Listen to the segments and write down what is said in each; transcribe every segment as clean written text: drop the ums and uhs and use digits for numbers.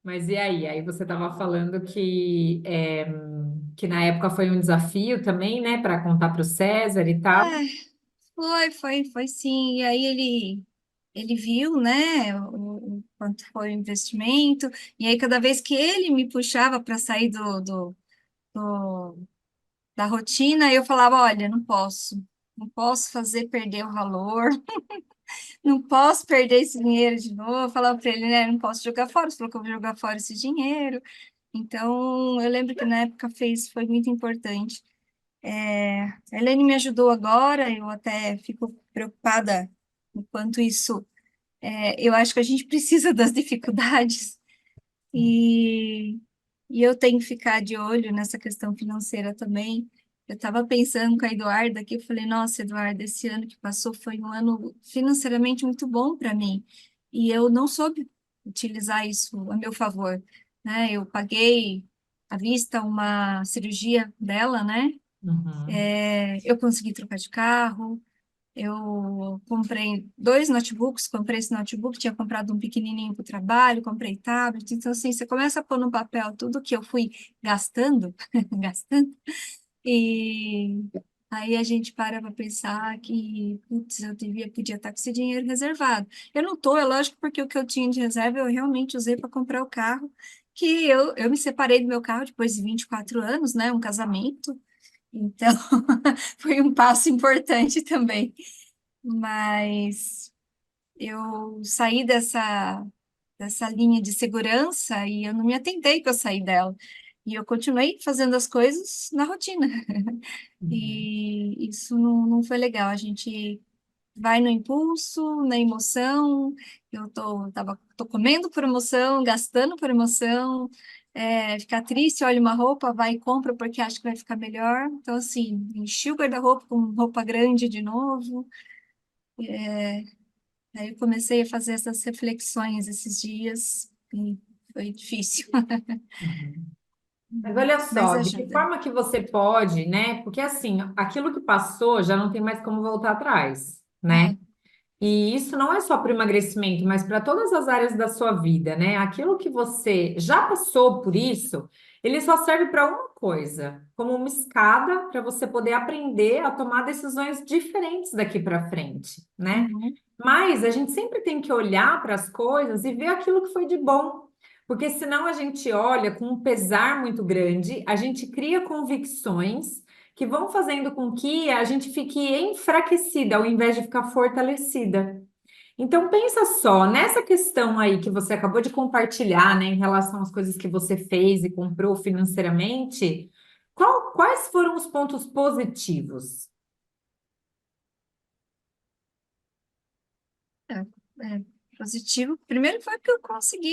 Mas e aí? Aí você estava falando que na época foi um desafio também, né, para contar para o César e tal. Ah, foi sim. E aí ele viu, né, o quanto foi o investimento. E aí cada vez que ele me puxava para sair do- da rotina, eu falava, olha, não posso fazer perder o valor, não posso perder esse dinheiro de novo. Eu falava para ele, né, não posso jogar fora. Você falou que eu vou jogar fora esse dinheiro. Então, eu lembro que na época foi muito importante. A Elaine me ajudou agora, eu até fico preocupada o quanto isso. Eu acho que a gente precisa das dificuldades e, e eu tenho que ficar de olho nessa questão financeira também. Eu estava pensando com a Eduarda aqui, eu falei, nossa, Eduarda, esse ano que passou foi um ano financeiramente muito bom para mim e eu não soube utilizar isso a meu favor, né? Eu paguei à vista uma cirurgia dela, né? Uhum. Eu consegui trocar de carro, eu comprei dois notebooks, comprei esse notebook, tinha comprado um pequenininho para o trabalho, comprei tablet, então assim, você começa a pôr no papel tudo que eu fui gastando, gastando, e aí a gente para pensar que, putz, podia estar com esse dinheiro reservado. Eu não tô, é lógico, porque o que eu tinha de reserva eu realmente usei para comprar o carro, que eu me separei do meu carro depois de 24 anos, né, um casamento, então foi um passo importante também. Mas eu saí dessa linha de segurança e eu não me atentei que eu saí dela. E eu continuei fazendo as coisas na rotina. Uhum. E isso não foi legal. A gente vai no impulso, na emoção. Tô comendo por emoção, gastando por emoção. Ficar triste, olha uma roupa, vai e compra porque acha que vai ficar melhor. Então, assim, enchi o guarda-roupa com roupa grande de novo. Aí eu comecei a fazer essas reflexões esses dias e foi difícil, Uhum. Mas olha mas só, de que ajuda. forma que você pode, né? Porque assim, aquilo que passou já não tem mais como voltar atrás, né? É, E isso não é só para o emagrecimento, mas para todas as áreas da sua vida, né? Aquilo que você já passou por isso, ele só serve para uma coisa, como uma escada para você poder aprender a tomar decisões diferentes daqui para frente, né? uhum, Mas a gente sempre tem que olhar para as coisas e ver aquilo que foi de bom, porque senão a gente olha com um pesar muito grande, a gente cria convicções que vão fazendo com que a gente fique enfraquecida ao invés de ficar fortalecida. Então pensa só, nessa questão aí que você acabou de compartilhar, né, em relação às coisas que você fez e comprou financeiramente, quais foram os pontos positivos? é, é positivo. Primeiro foi que eu consegui,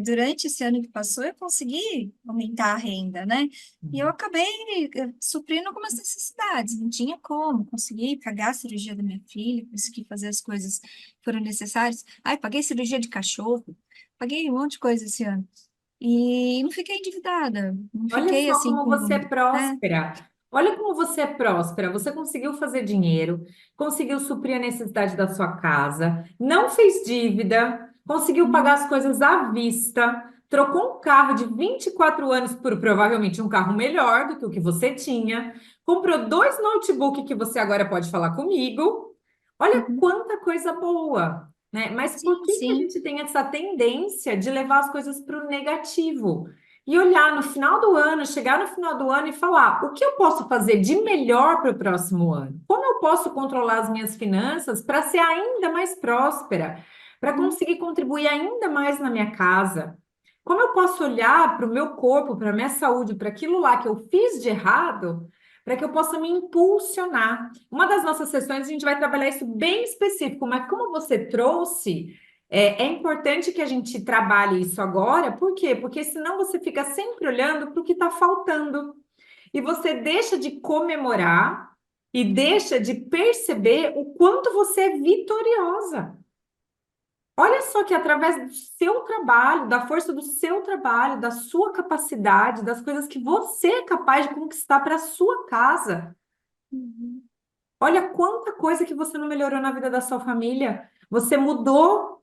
durante esse ano que passou, eu consegui aumentar a renda, né? E eu acabei suprindo algumas necessidades, não tinha como, consegui pagar a cirurgia da minha filha, consegui fazer as coisas que foram necessárias. Ai, paguei cirurgia de cachorro, paguei um monte de coisa esse ano. E não fiquei endividada, não Olha fiquei só assim como você é com, né? próspera. Olha como você é próspera. Você conseguiu fazer dinheiro, conseguiu suprir a necessidade da sua casa, não fez dívida, conseguiu pagar Uhum, as coisas à vista, trocou um carro de 24 anos por provavelmente um carro melhor do que o que você tinha, comprou dois notebooks que você agora pode falar comigo. Olha uhum. quanta coisa boa, né? Mas por Sim, que que a sim. gente tem essa tendência de levar as coisas para o negativo? E olhar no final do ano, chegar no final do ano e falar: o que eu posso fazer de melhor para o próximo ano? Como eu posso controlar as minhas finanças para ser ainda mais próspera, para Uhum, conseguir contribuir ainda mais na minha casa? Como eu posso olhar para o meu corpo, para a minha saúde, para aquilo lá que eu fiz de errado, para que eu possa me impulsionar? Uma das nossas sessões a gente vai trabalhar isso bem específico, mas como você trouxe. É importante que a gente trabalhe isso agora, por quê? Porque senão você fica sempre olhando para o que está faltando e você deixa de comemorar e deixa de perceber o quanto você é vitoriosa. Olha só que através do seu trabalho, da força do seu trabalho, da sua capacidade, das coisas que você é capaz de conquistar para a sua casa. uhum. Olha quanta coisa que você não melhorou na vida da sua família. Você mudou.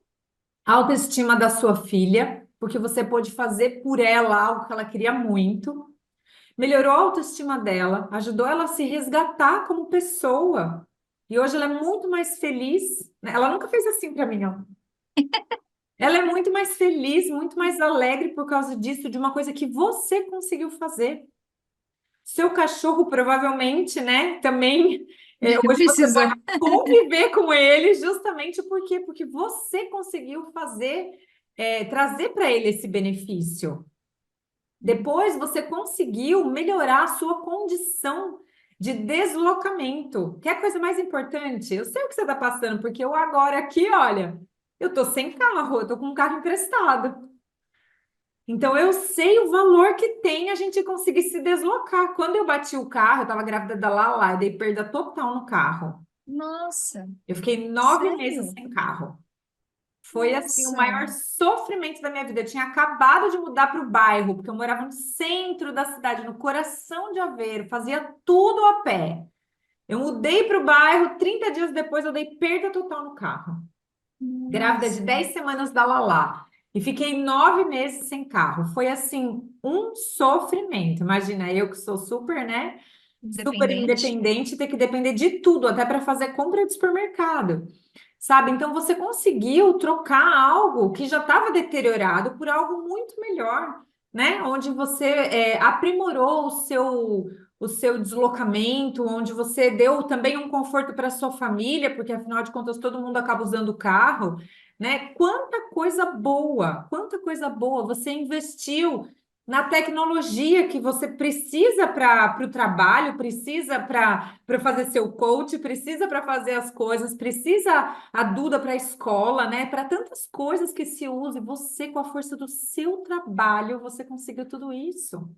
A autoestima da sua filha, porque você pôde fazer por ela algo que ela queria muito. Melhorou a autoestima dela, ajudou ela a se resgatar como pessoa. E hoje ela é muito mais feliz, né? Ela nunca fez assim para mim, ó. Ela é muito mais feliz, muito mais alegre por causa disso, de uma coisa que você conseguiu fazer. Seu cachorro provavelmente, né, também hoje você Precisou. pode conviver com ele justamente por quê? Porque você conseguiu fazer, trazer para ele esse benefício. Depois você conseguiu melhorar a sua condição de deslocamento, que é a coisa mais importante. Eu sei o que você está passando, porque eu agora aqui, olha, eu tô sem carro, eu tô com um carro emprestado. Então eu sei o valor que tem a gente conseguir se deslocar. Quando eu bati o carro, eu estava grávida da Lala, eu dei perda total no carro. Nossa, Eu fiquei 9 meses sério? sem carro. Foi assim o Nossa. maior sofrimento da minha vida. Eu tinha acabado de mudar para o bairro, porque eu morava no centro da cidade, no coração de Aveiro, fazia tudo a pé. Eu mudei para o bairro, 30 dias depois eu dei perda total no carro. Grávida de Nossa. 10 semanas da Lalá. E fiquei 9 meses sem carro. Foi assim, um sofrimento. Imagina, eu que sou super, né? Super Independente. independente, ter que depender de tudo, até para fazer compra de supermercado. Sabe? Então você conseguiu trocar algo que já estava deteriorado por algo muito melhor, né? Onde você aprimorou o seu deslocamento, onde você deu também um conforto para sua família, porque afinal de contas todo mundo acaba usando o carro, né? Quanta coisa boa você investiu na tecnologia que você precisa para o trabalho, precisa para fazer seu coach, precisa para fazer as coisas, precisa a Duda para a escola, né? Para tantas coisas que se usa, e você, com a força do seu trabalho, você conseguiu tudo isso.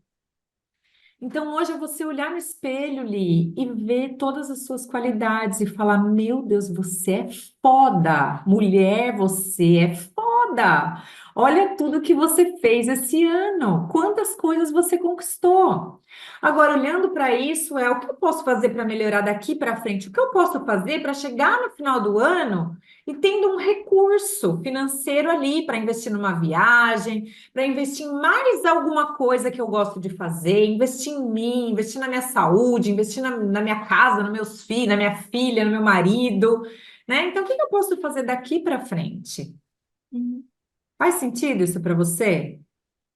Então, hoje é você olhar no espelho, Li, e ver todas as suas qualidades e falar: Meu Deus, você é foda, mulher, você é foda. Olha tudo que você fez esse ano, quantas coisas você conquistou. Agora, olhando para isso, é o que eu posso fazer para melhorar daqui para frente? O que eu posso fazer para chegar no final do ano e tendo um recurso financeiro ali para investir numa viagem, para investir em mais alguma coisa que eu gosto de fazer, investir em mim, investir na minha saúde, investir na minha casa, nos meus filhos, na minha filha, no meu marido, né? Então, o que que eu posso fazer daqui para frente? Uhum. Faz sentido isso para você?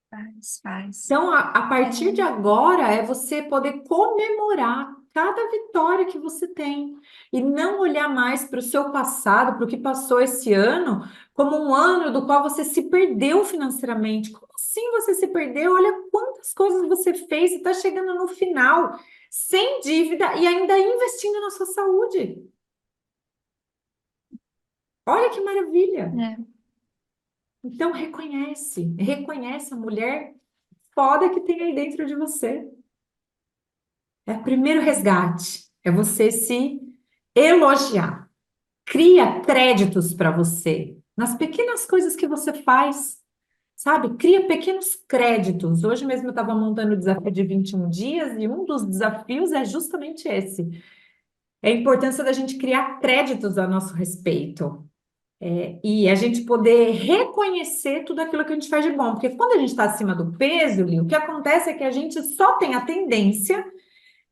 Faz, faz. Então, a É, partir de agora, é você poder comemorar cada vitória que você tem e não olhar mais para o seu passado, para o que passou esse ano, como um ano do qual você se perdeu financeiramente. Como assim você se perdeu? Olha quantas coisas você fez e está chegando no final, sem dívida e ainda investindo na sua saúde. Olha que maravilha! é. Então, reconhece a mulher foda que tem aí dentro de você. É o primeiro resgate, é você se elogiar. Cria créditos para você nas pequenas coisas que você faz, sabe? Cria pequenos créditos. Hoje mesmo eu estava montando o desafio de 21 dias e um dos desafios é justamente esse. É a importância da gente criar créditos a nosso respeito. E a gente poder reconhecer tudo aquilo que a gente faz de bom. Porque quando a gente está acima do peso, Li, o que acontece é que a gente só tem a tendência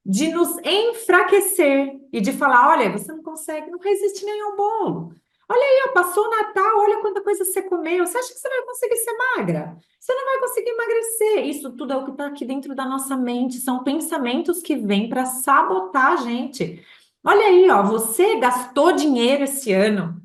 de nos enfraquecer e de falar: olha, você não consegue, não resiste nem ao bolo. Olha aí, ó, passou o Natal, olha quanta coisa você comeu. Você acha que você vai conseguir ser magra? Você não vai conseguir emagrecer. Isso tudo é o que está aqui dentro da nossa mente. São pensamentos que vêm para sabotar a gente. Olha aí, ó, você gastou dinheiro esse ano.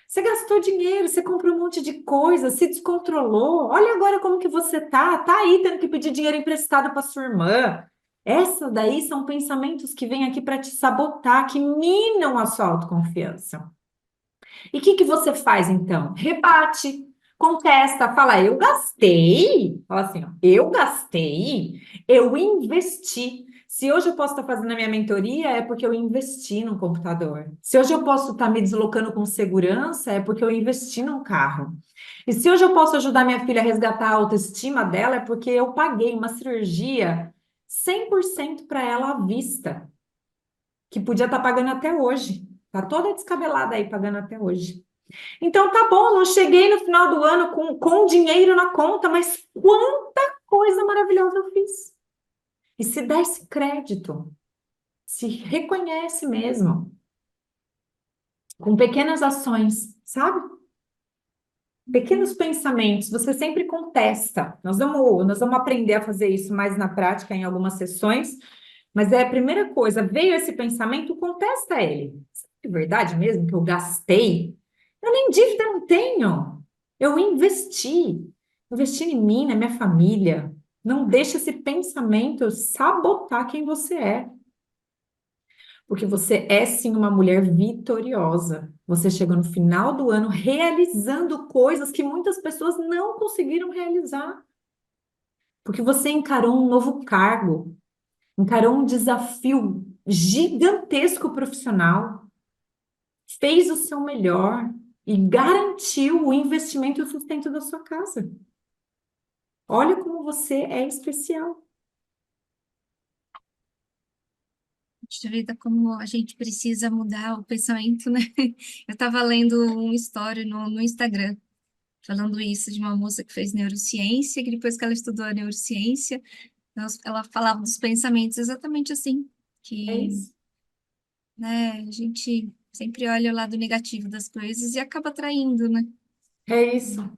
Você gastou dinheiro, você comprou um monte de coisa, se descontrolou. Olha agora como que você tá. Tá aí tendo que pedir dinheiro emprestado para sua irmã. Essa daí são pensamentos que vêm aqui para te sabotar, que minam a sua autoconfiança. E o que que você faz então? Rebate, contesta, fala: eu gastei. Fala assim, ó, eu gastei, eu investi. Se hoje eu posso estar fazendo a minha mentoria, é porque eu investi no computador. Se hoje eu posso estar me deslocando com segurança, é porque eu investi num carro. E se hoje eu posso ajudar minha filha a resgatar a autoestima dela, é porque eu paguei uma cirurgia 100% para ela à vista, que podia estar pagando até hoje. Tá toda descabelada aí pagando até hoje. Então tá bom, não cheguei no final do ano com dinheiro na conta, mas quanta coisa maravilhosa eu fiz. E se dá esse crédito, se reconhece mesmo, com pequenas ações, sabe? Pequenos pensamentos, você sempre contesta. Nós vamos aprender a fazer isso mais na prática em algumas sessões, mas é a primeira coisa, veio esse pensamento, contesta ele. É verdade mesmo que eu gastei? Eu nem dívida não tenho. Eu investi em mim, na minha família. Não deixe esse pensamento sabotar quem você é. Porque você é sim uma mulher vitoriosa. Você chegou no final do ano realizando coisas que muitas pessoas não conseguiram realizar. Porque você encarou um novo cargo, encarou um desafio gigantesco profissional, fez o seu melhor e garantiu o investimento e o sustento da sua casa. Olha como você é especial. Puxa vida, como a gente precisa mudar o pensamento, né? Eu estava lendo um story no Instagram, falando isso de uma moça que fez neurociência, que depois que ela estudou a neurociência, ela falava dos pensamentos exatamente assim, É que, isso. né, a gente sempre olha o lado negativo das coisas e acaba atraindo, né? É isso.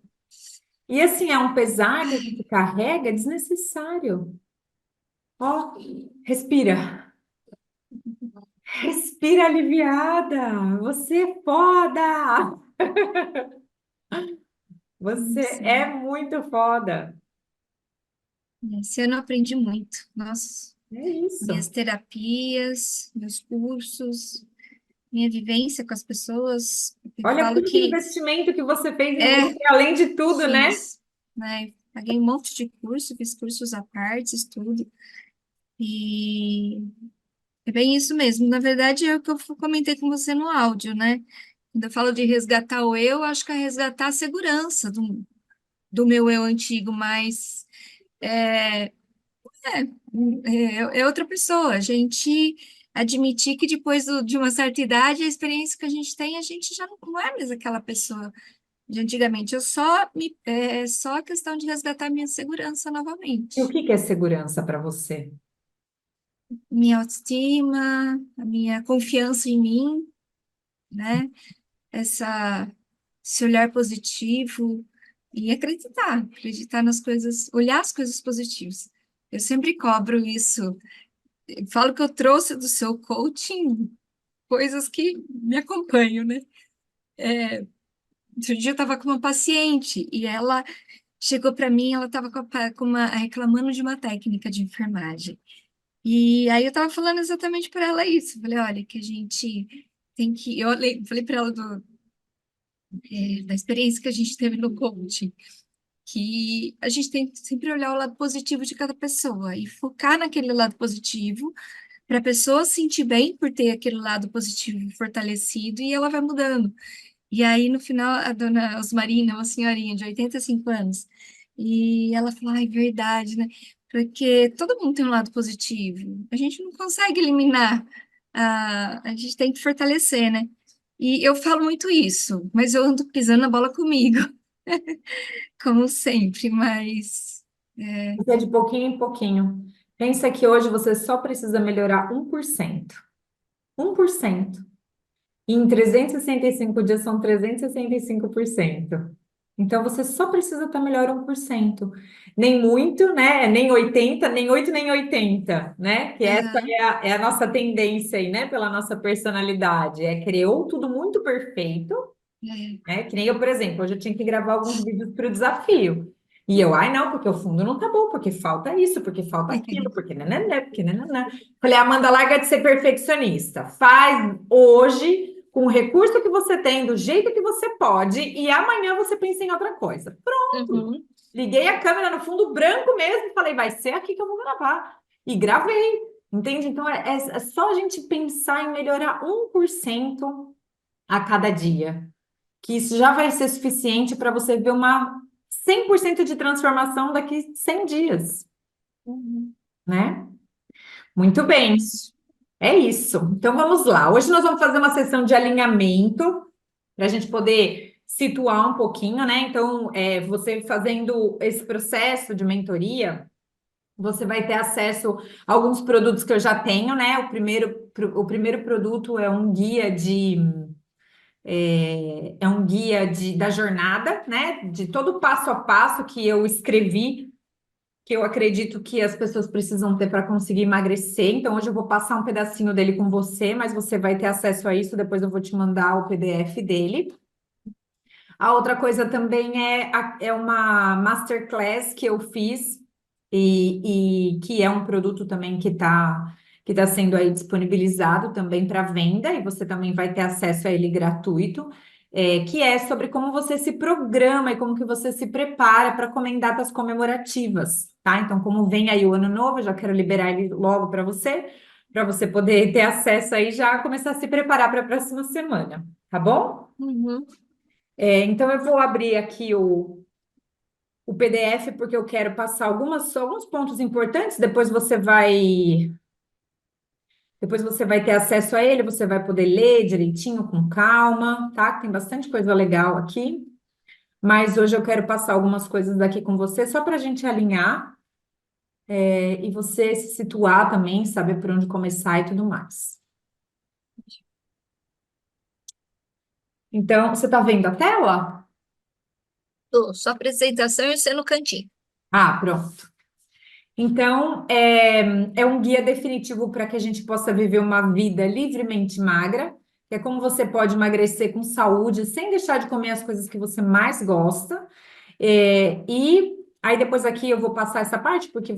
E assim, é um pesar que a gente carrega desnecessário. Ó, respira. Respira aliviada. Você é foda. Você é Sim. muito foda. Esse ano eu aprendi muito. Nossa, É minhas isso. terapias, meus cursos, minha vivência com as pessoas. Eu Olha falo quanto de que investimento que você fez em você, é, além de tudo, né? fiz, né? Paguei um monte de curso, fiz cursos à parte, tudo. E é bem isso mesmo. Na verdade, é o que eu comentei com você no áudio, né? Quando eu falo de resgatar o eu, acho que é resgatar a segurança do meu eu antigo, mas é, é outra pessoa. A gente admitir que depois de uma certa idade, a experiência que a gente tem, a gente já não é mais aquela pessoa de antigamente. É só a questão de resgatar minha segurança E o novamente. que que é segurança para você? Minha autoestima, a minha confiança em mim, né? Essa, esse olhar positivo e acreditar nas coisas, olhar as coisas positivas. Eu sempre cobro isso. Eu falo que eu trouxe do seu coaching coisas que me acompanham, né? Outro dia eu estava com uma paciente e ela chegou para mim, ela estava reclamando de uma técnica de enfermagem. E aí eu estava falando exatamente para ela isso. Eu falei, olha, que a gente tem que. Falei para ela da experiência que a gente teve no coaching, que a gente tem que sempre olhar o lado positivo de cada pessoa e focar naquele lado positivo para a pessoa se sentir bem por ter aquele lado positivo fortalecido e ela vai mudando. E aí, no final, a dona Osmarina, uma senhorinha de 85 anos, e ela falou, ai, verdade, né? Porque todo mundo tem um lado positivo. A gente não consegue eliminar, a gente tem que fortalecer, né? E eu falo muito isso, mas eu ando pisando na bola comigo, como sempre, mas Você é de pouquinho em pouquinho. Pensa que hoje você só precisa melhorar 1%. 1%. E em 365 dias são 365%. Então você só precisa estar melhor 1%. Nem muito, né? Nem 80, nem 8, nem 80, né? Que essa aham, é a nossa tendência aí, né? Pela nossa personalidade. É criou tudo muito perfeito, é, né? Que nem eu, por exemplo, hoje eu tinha que gravar alguns vídeos para o desafio. E eu, ai, não, porque o fundo não tá bom, porque falta isso, porque falta aquilo, porque nananã, porque nananã. Falei, Amanda, larga de ser perfeccionista. Faz hoje, com o recurso que você tem, do jeito que você pode, e amanhã você pensa em outra coisa. Pronto. uhum, Liguei a câmera no fundo branco mesmo e falei, vai ser aqui que eu vou gravar. E gravei, entende? Então, é só a gente pensar em melhorar 1% a cada dia que isso já vai ser suficiente para você ver uma 100% de transformação daqui 100 dias, uhum. né? Muito bem, Isso. é isso. Então vamos lá. Hoje nós vamos fazer uma sessão de alinhamento. para a gente poder situar um pouquinho, né? Então, você fazendo esse processo de mentoria, você vai ter acesso a alguns produtos que eu já tenho, né? O primeiro produto da jornada, né? De todo o passo a passo que eu escrevi, que eu acredito que as pessoas precisam ter para conseguir emagrecer. Então, hoje eu vou passar um pedacinho dele com você, mas você vai ter acesso a isso. Depois eu vou te mandar o PDF dele. A outra coisa também é uma masterclass que eu fiz e que é um produto também que tá sendo aí disponibilizado também para venda e você também vai ter acesso a ele gratuito, que é sobre como você se programa e como que você se prepara para datas comemorativas, tá? Então, como vem aí o ano novo, eu já quero liberar ele logo para você poder ter acesso aí e já começar a se preparar para a próxima semana, tá bom? Uhum. Então, eu vou abrir aqui o PDF, porque eu quero passar alguns pontos importantes. Depois você vai ter acesso a ele, você vai poder ler direitinho, com calma, tá? Tem bastante coisa legal aqui. Mas hoje eu quero passar algumas coisas aqui com você, só para a gente alinhar, e você se situar também, saber por onde começar e tudo mais. Então, você está vendo a tela? Tô, sua apresentação e você no cantinho. Ah, pronto. Então, é um guia definitivo para que a gente possa viver uma vida livremente magra, que é como você pode emagrecer com saúde, sem deixar de comer as coisas que você mais gosta. E aí, depois aqui eu vou passar essa parte, porque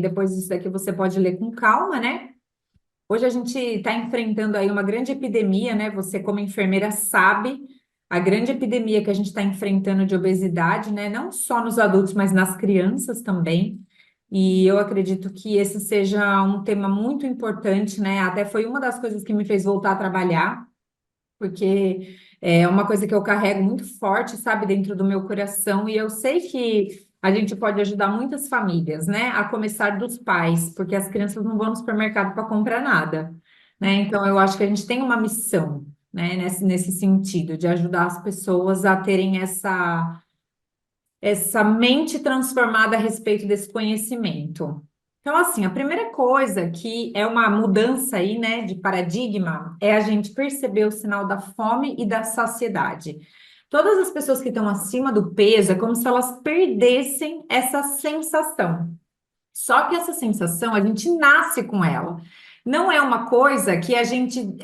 depois disso daqui, você pode ler com calma, né? Hoje a gente está enfrentando aí uma grande epidemia, né? Você, como enfermeira, sabe a grande epidemia que a gente está enfrentando de obesidade, né? Não só nos adultos, mas nas crianças também. E eu acredito que esse seja um tema muito importante, né? Até foi uma das coisas que me fez voltar a trabalhar, porque é uma coisa que eu carrego muito forte, sabe, dentro do meu coração, e eu sei que a gente pode ajudar muitas famílias, né? A começar dos pais, porque as crianças não vão no supermercado para comprar nada, né? Então eu acho que a gente tem uma missão, né, nesse sentido, de ajudar as pessoas a terem essa mente transformada a respeito desse conhecimento. Então, assim, a primeira coisa que é uma mudança aí, né, de paradigma, é a gente perceber o sinal da fome e da saciedade. Todas as pessoas que estão acima do peso, é como se elas perdessem essa sensação. Só que essa sensação, a gente nasce com ela. Não é uma coisa que a gente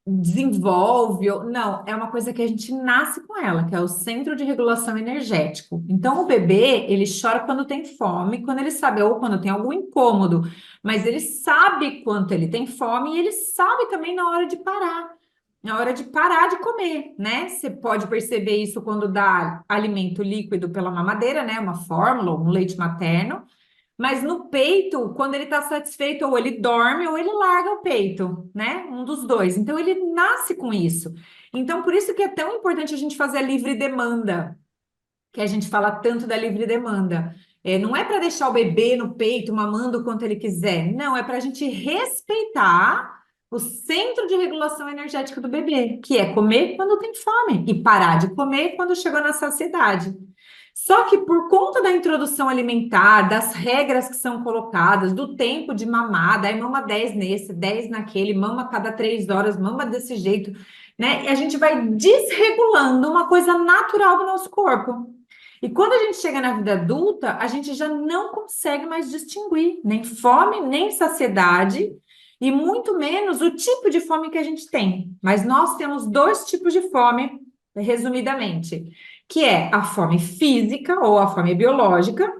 desenvolve, não, é uma coisa que a gente nasce com ela, que é o centro de regulação energético. Então, o bebê, ele chora quando tem fome, quando ele sabe, ou quando tem algum incômodo, mas ele sabe quanto ele tem fome e ele sabe também na hora de parar de comer, né? Você pode perceber isso quando dá alimento líquido pela mamadeira, né? Uma fórmula, um leite materno. Mas no peito, quando ele está satisfeito, ou ele dorme ou ele larga o peito, né? Um dos dois. Então ele nasce com isso. Então, por isso que é tão importante a gente fazer a livre demanda, que a gente fala tanto da livre demanda. Não é para deixar o bebê no peito, mamando o quanto ele quiser. Não, é para a gente respeitar o centro de regulação energética do bebê, que é comer quando tem fome e parar de comer quando chegou na saciedade. Só que por conta da introdução alimentar, das regras que são colocadas, do tempo de mamada, aí mama 10 nesse, 10 naquele, mama a cada 3 horas, mama desse jeito, né? E a gente vai desregulando uma coisa natural do nosso corpo. E quando a gente chega na vida adulta, a gente já não consegue mais distinguir nem fome, nem saciedade, e muito menos o tipo de fome que a gente tem. Mas nós temos dois tipos de fome, resumidamente, que é a fome física ou a fome biológica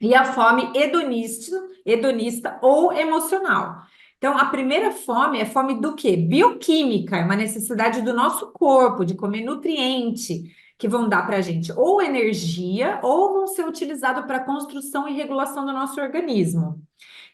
e a fome hedonista ou emocional. Então, a primeira fome é fome do quê? Bioquímica, é uma necessidade do nosso corpo de comer nutriente que vão dar para a gente ou energia ou vão ser utilizados para construção e regulação do nosso organismo.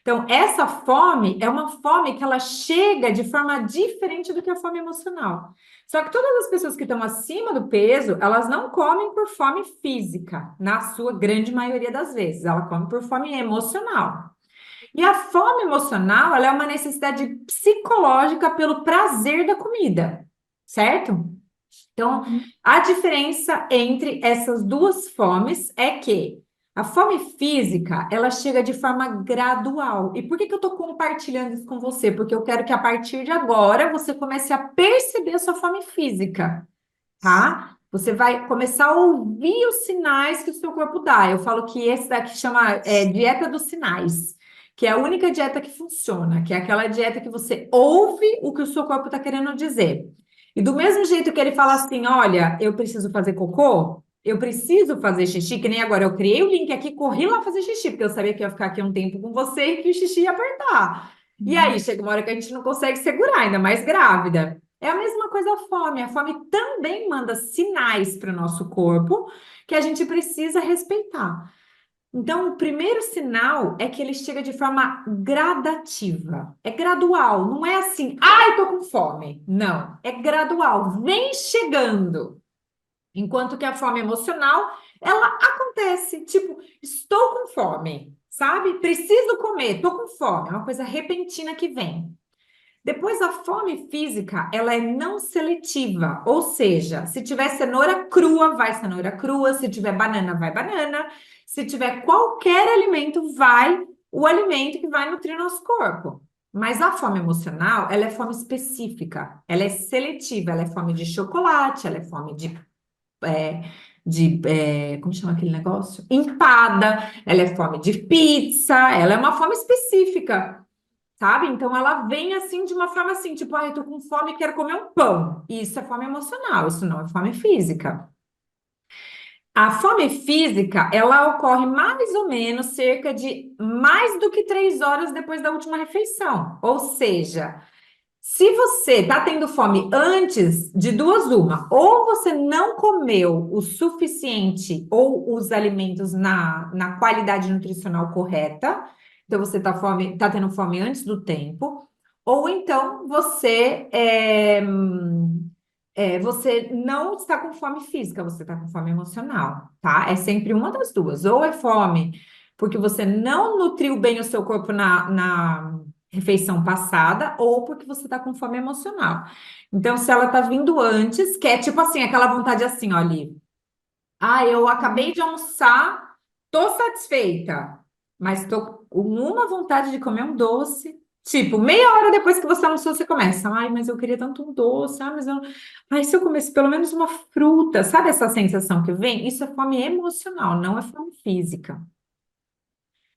Então, essa fome é uma fome que ela chega de forma diferente do que a fome emocional. Só que todas as pessoas que estão acima do peso, elas não comem por fome física, na sua grande maioria das vezes, ela come por fome emocional. E a fome emocional, ela é uma necessidade psicológica pelo prazer da comida, certo? Então, Uhum. a diferença entre essas duas fomes é que a fome física, ela chega de forma gradual. E por que que eu estou compartilhando isso com você? Porque eu quero que a partir de agora você comece a perceber a sua fome física, tá? Você vai começar a ouvir os sinais que o seu corpo dá. Eu falo que esse daqui chama dieta dos sinais, que é a única dieta que funciona, que é aquela dieta que você ouve o que o seu corpo está querendo dizer. E do mesmo jeito que ele fala assim, olha, eu preciso fazer cocô, eu preciso fazer xixi, que nem agora eu criei o link aqui, corri lá fazer xixi, porque eu sabia que ia ficar aqui um tempo com você e que o xixi ia apertar. E aí, Uhum. chega uma hora que a gente não consegue segurar, ainda mais grávida. É a mesma coisa a fome. A fome também manda sinais para o nosso corpo que a gente precisa respeitar. Então, o primeiro sinal é que ele chega de forma gradativa. É gradual, não é assim, ai, tô com fome. Não, é gradual, vem chegando. Enquanto que a fome emocional, ela acontece, tipo, estou com fome, sabe? Preciso comer, tô com fome. É uma coisa repentina que vem. Depois, a fome física, ela é não seletiva, ou seja, se tiver cenoura crua, vai cenoura crua, se tiver banana, vai banana, se tiver qualquer alimento, vai o alimento que vai nutrir nosso corpo. Mas a fome emocional, ela é fome específica, ela é seletiva, ela é fome de chocolate, ela é fome como chama aquele negócio? Empada, ela é fome de pizza, ela é uma fome específica. Sabe? Então ela vem assim de uma forma assim, tipo, eu tô com fome e quero comer um pão. Isso é fome emocional, isso não é fome física. A fome física, ela ocorre mais ou menos cerca de mais do que 3 horas depois da última refeição. Ou seja, se você está tendo fome antes de duas, uma, ou você não comeu o suficiente ou os alimentos na qualidade nutricional correta, então você tá tendo fome antes do tempo, ou então você não está com fome física, você está com fome emocional, tá? É sempre uma das duas. Ou é fome porque você não nutriu bem o seu corpo na refeição passada, ou porque você está com fome emocional. Então, se ela está vindo antes, que é tipo assim, aquela vontade assim, olha, eu acabei de almoçar, tô satisfeita, mas tô com uma vontade de comer um doce. Tipo, meia hora depois que você almoçou, você começa. Ai, mas eu queria tanto um doce. Ai, se eu comesse pelo menos uma fruta, sabe essa sensação que vem? Isso é fome emocional, não é fome física.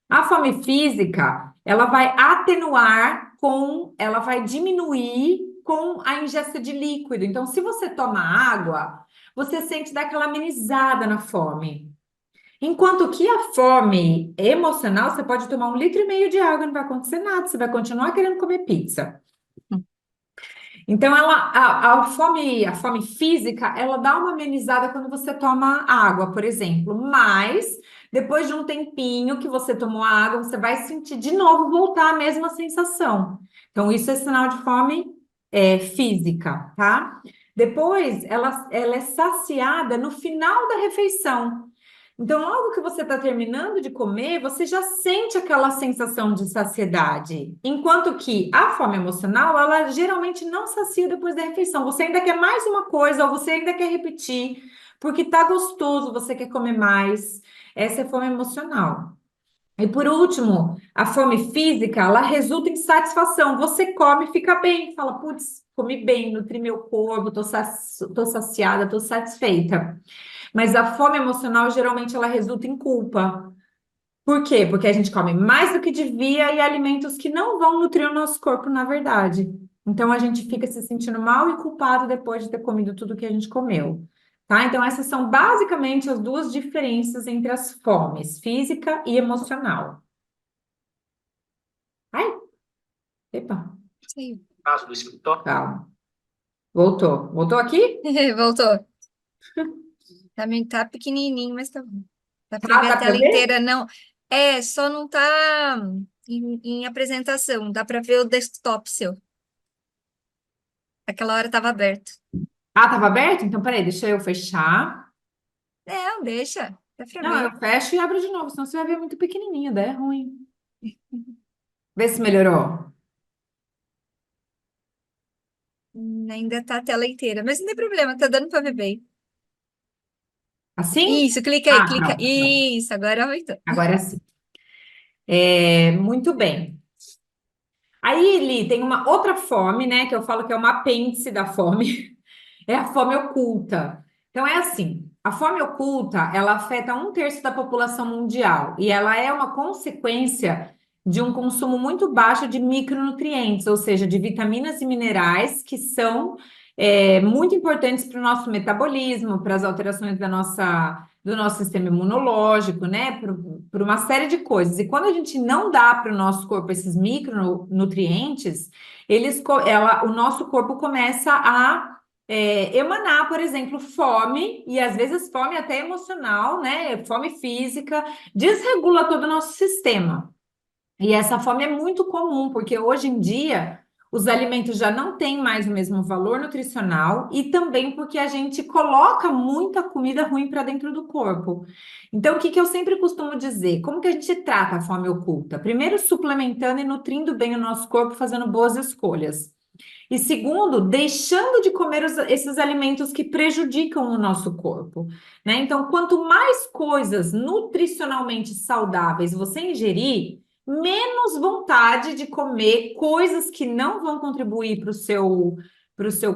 A fome física, ela vai ela vai diminuir com a ingesta de líquido. Então, se você toma água, você sente daquela amenizada na fome. Enquanto que a fome emocional, você pode tomar 1,5 litro de água, não vai acontecer nada, você vai continuar querendo comer pizza. Então, a fome física, ela dá uma amenizada quando você toma água, por exemplo. Mas, depois de um tempinho que você tomou a água, você vai sentir de novo voltar a mesma sensação. Então, isso é sinal de fome física, tá? Depois, ela é saciada no final da refeição. Então, logo que você está terminando de comer, você já sente aquela sensação de saciedade. Enquanto que a fome emocional, ela geralmente não sacia depois da refeição. Você ainda quer mais uma coisa, ou você ainda quer repetir, porque tá gostoso, você quer comer mais. Essa é a fome emocional. E por último, a fome física, ela resulta em satisfação. Você come, fica bem, fala, putz, comi bem, nutri meu corpo, tô saciada, tô satisfeita. Mas a fome emocional, geralmente, ela resulta em culpa. Por quê? Porque a gente come mais do que devia e alimentos que não vão nutrir o nosso corpo, na verdade. Então, a gente fica se sentindo mal e culpado depois de ter comido tudo que a gente comeu. Tá? Então, essas são basicamente as duas diferenças entre as fomes, física e emocional. Ai, epa, Sim. calma. Voltou. Voltou aqui? Voltou. Também tá pequenininho, mas tá bom. Dá para Tá, ver a dá para tela ver? inteira, não. Só não tá em apresentação. Dá para ver o desktop seu. Aquela hora tava aberto. Ah, tava aberto? Então, peraí, deixa eu fechar. Não, deixa. Dá para Não, ver. eu fecho e abro de novo, senão você vai ver muito pequenininho, daí é ruim. Vê se melhorou. Ainda tá a tela inteira, mas não tem problema, tá dando para ver bem. Assim? Isso, clica aí, Ah, clica. pronto, pronto. Isso, agora aumentou. Agora sim. Muito bem. Aí, Li, tem uma outra fome, né, que eu falo que é uma apêndice da fome, é a fome oculta. Então, é assim, a fome oculta, ela afeta um terço da população mundial e ela é uma consequência de um consumo muito baixo de micronutrientes, ou seja, de vitaminas e minerais que são muito importantes para o nosso metabolismo, para as alterações do nosso sistema imunológico, né? Por uma série de coisas. E quando a gente não dá para o nosso corpo esses micronutrientes, o nosso corpo começa a emanar, por exemplo, fome, e às vezes fome até emocional, né? Fome física, desregula todo o nosso sistema. E essa fome é muito comum, porque hoje em dia os alimentos já não têm mais o mesmo valor nutricional e também porque a gente coloca muita comida ruim para dentro do corpo. Então, o que que eu sempre costumo dizer? Como que a gente trata a fome oculta? Primeiro, suplementando e nutrindo bem o nosso corpo, fazendo boas escolhas. E segundo, deixando de comer esses alimentos que prejudicam o nosso corpo, né? Então, quanto mais coisas nutricionalmente saudáveis você ingerir, menos vontade de comer coisas que não vão contribuir para o seu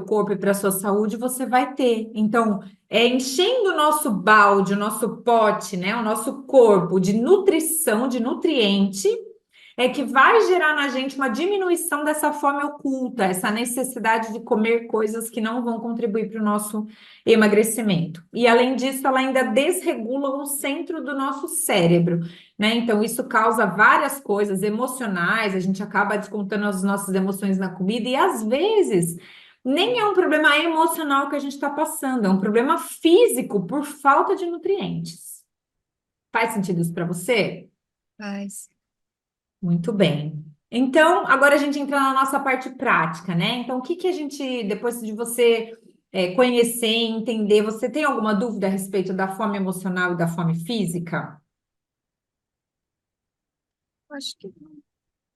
corpo e para a sua saúde você vai ter. Então, enchendo o nosso balde, o nosso pote, né? O nosso corpo de nutrição, de nutriente que vai gerar na gente uma diminuição dessa fome oculta, essa necessidade de comer coisas que não vão contribuir para o nosso emagrecimento. E além disso, ela ainda desregula o centro do nosso cérebro, né? Então, isso causa várias coisas emocionais, a gente acaba descontando as nossas emoções na comida, e às vezes nem é um problema emocional que a gente está passando, é um problema físico por falta de nutrientes. Faz sentido isso para você? Faz. Muito bem. Então, agora a gente entra na nossa parte prática, né? Então, o que que a gente, depois de você conhecer e entender, você tem alguma dúvida a respeito da fome emocional e da fome física? Acho que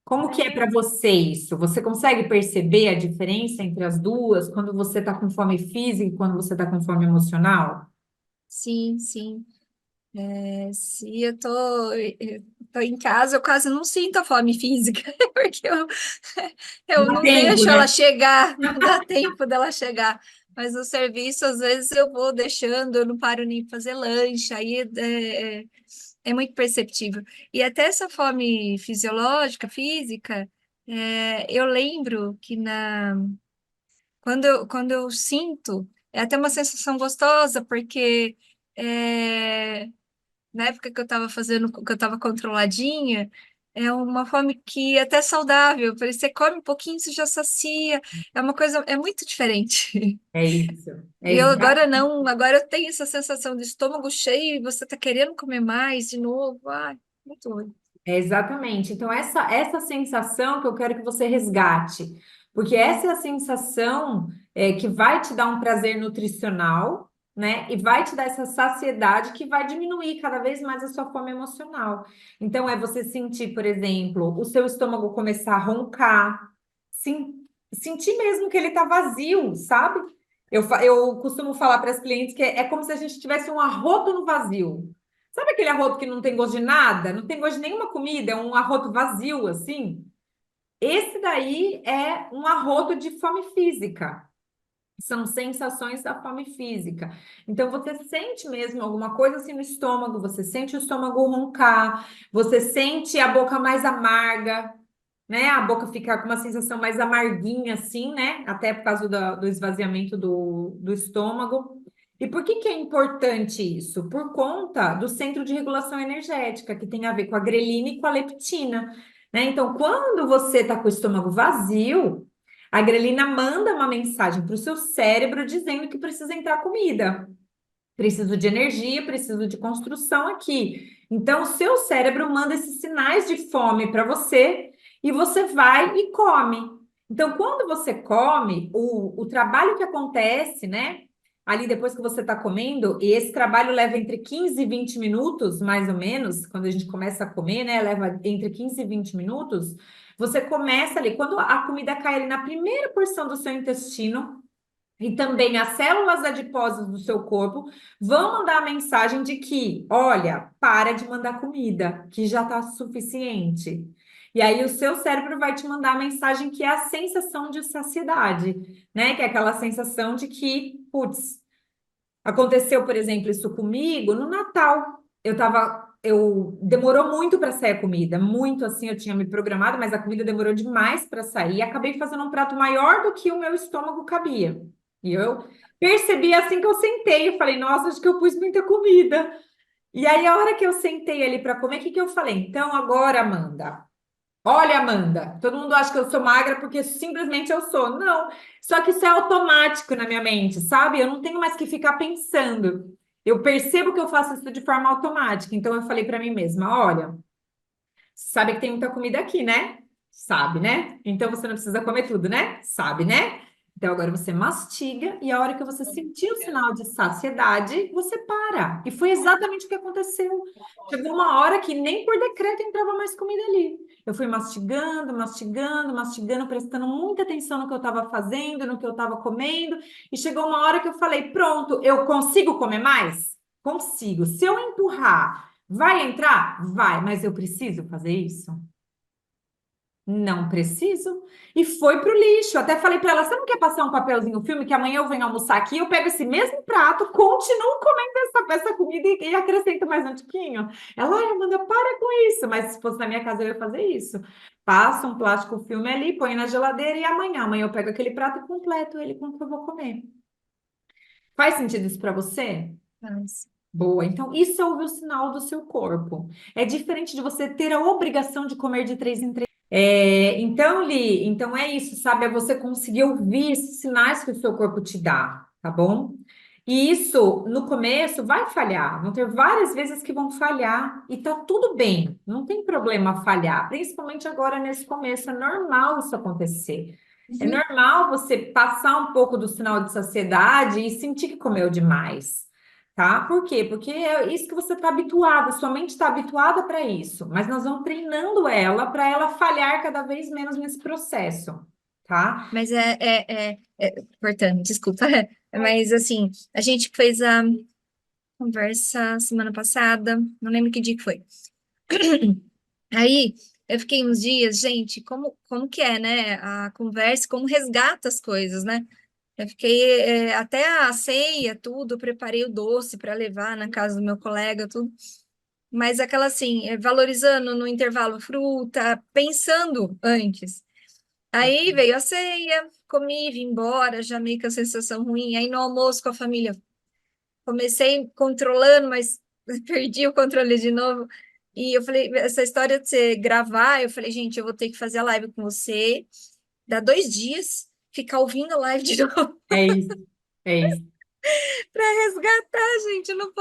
Como que é é. para você isso? Você consegue perceber a diferença entre as duas quando você está com fome física e quando você está com fome emocional? Sim, sim. Se eu tô em casa, eu quase não sinto a fome física, porque eu Dá não tempo, deixo né? ela chegar, não dá tempo dela chegar. Mas no serviço, às vezes, eu vou deixando, eu não paro nem para fazer lanche, aí é muito perceptível. E até essa fome fisiológica, física, eu lembro que quando eu sinto, é até uma sensação gostosa, porque. é, Na época que eu estava fazendo, que eu estava controladinha, é uma fome que é até saudável, porque você come um pouquinho, você já sacia, é uma coisa, é muito diferente. É isso. É E eu agora exato. não, agora eu tenho essa sensação de estômago cheio e você tá querendo comer mais de novo. Ai, muito ruim. É exatamente. Então, essa sensação que eu quero que você resgate, porque essa é a sensação que vai te dar um prazer nutricional, né? E vai te dar essa saciedade que vai diminuir cada vez mais a sua fome emocional. Então, é você sentir, por exemplo, o seu estômago começar a roncar, sim, sentir mesmo que ele está vazio, sabe? Eu costumo falar para as clientes que é como se a gente tivesse um arroto no vazio. Sabe aquele arroto que não tem gosto de nada? Não tem gosto de nenhuma comida, é um arroto vazio, assim? Esse daí é um arroto de fome física. São sensações da fome física. Então, você sente mesmo alguma coisa assim no estômago, você sente o estômago roncar, você sente a boca mais amarga, né? A boca fica com uma sensação mais amarguinha, assim, né? Até por causa do esvaziamento do estômago. E por que que é importante isso? Por conta do centro de regulação energética, que tem a ver com a grelina e com a leptina, né? Então, quando você está com o estômago vazio, a grelina manda uma mensagem para o seu cérebro dizendo que precisa entrar comida. Preciso de energia, preciso de construção aqui. Então, o seu cérebro manda esses sinais de fome para você e você vai e come. Então, quando você come, o trabalho que acontece, né? ali depois que você está comendo, e esse trabalho leva entre 15 e 20 minutos, mais ou menos, quando a gente começa a comer, né? Leva entre 15 e 20 minutos. Você começa ali, quando a comida cai ali na primeira porção do seu intestino, e também as células adiposas do seu corpo vão mandar a mensagem de que, olha, para de mandar comida, que já está suficiente. E aí o seu cérebro vai te mandar a mensagem que é a sensação de saciedade, né? Que é aquela sensação de que, putz, aconteceu, por exemplo, isso comigo no Natal. Eu demorou muito para sair a comida, muito assim, eu tinha me programado, mas a comida demorou demais para sair. E acabei fazendo um prato maior do que o meu estômago cabia. E eu percebi assim que eu sentei, eu falei, nossa, acho que eu pus muita comida. E aí, a hora que eu sentei ali para comer, o que que eu falei? Então, agora, Amanda. Olha, Amanda, todo mundo acha que eu sou magra porque simplesmente eu sou. Não, só que isso é automático na minha mente, sabe? Eu não tenho mais que ficar pensando. Eu percebo que eu faço isso de forma automática. Então eu falei para mim mesma, olha, sabe que tem muita comida aqui, né? Sabe, né? Então você não precisa comer tudo, né? Sabe, né? Então agora você mastiga e a hora que você sentir o sinal de saciedade, você para. E foi exatamente o que aconteceu. Chegou uma hora que nem por decreto entrava mais comida ali. Eu fui mastigando, mastigando, mastigando, prestando muita atenção no que eu estava fazendo, no que eu estava comendo, e chegou uma hora que eu falei: pronto, eu consigo comer mais? Consigo. Se eu empurrar, vai entrar? Vai, mas eu preciso fazer isso? Não preciso. E foi pro lixo. Até falei para ela: você não quer passar um papelzinho filme que amanhã eu venho almoçar aqui, eu pego esse mesmo prato, continuo comendo essa comida e acrescento mais um tiquinho? Ela, ai, Amanda, para com isso. Mas se fosse na minha casa, eu ia fazer isso. Passa um plástico filme ali, põe na geladeira e amanhã eu pego aquele prato e completo ele com o que eu vou comer. Faz sentido isso para você? Mas, Boa, então isso é o sinal do seu corpo. É diferente de você ter a obrigação de comer de 3 em 3. Então, Li, então é isso, sabe? É você conseguir ouvir esses sinais que o seu corpo te dá, tá bom? E isso, no começo, vai falhar. Vão ter várias vezes que vão falhar e tá tudo bem. Não tem problema falhar, principalmente agora nesse começo. É normal isso acontecer. É uhum. normal você passar um pouco do sinal de saciedade e sentir que comeu demais. Tá? Por quê? Porque é isso que você está habituada, sua mente está habituada para isso, mas nós vamos treinando ela para ela falhar cada vez menos nesse processo, tá? Mas cortando, desculpa. Mas assim, a gente fez a conversa semana passada, não lembro que dia que foi. Aí eu fiquei uns dias, gente, como que é, né? A conversa, como resgata as coisas, né? Eu fiquei até a ceia, tudo, eu preparei o doce para levar na casa do meu colega, tudo. Mas aquela assim, valorizando no intervalo fruta, pensando antes. Aí veio a ceia, comi, vim embora, já meio com a sensação ruim. Aí no almoço com a família, comecei controlando, mas perdi o controle de novo. E eu falei, essa história de você gravar, eu falei, gente, eu vou ter que fazer a live com você, dá 2 dias, ficar ouvindo a live de novo É isso, é isso, para resgatar, gente, eu não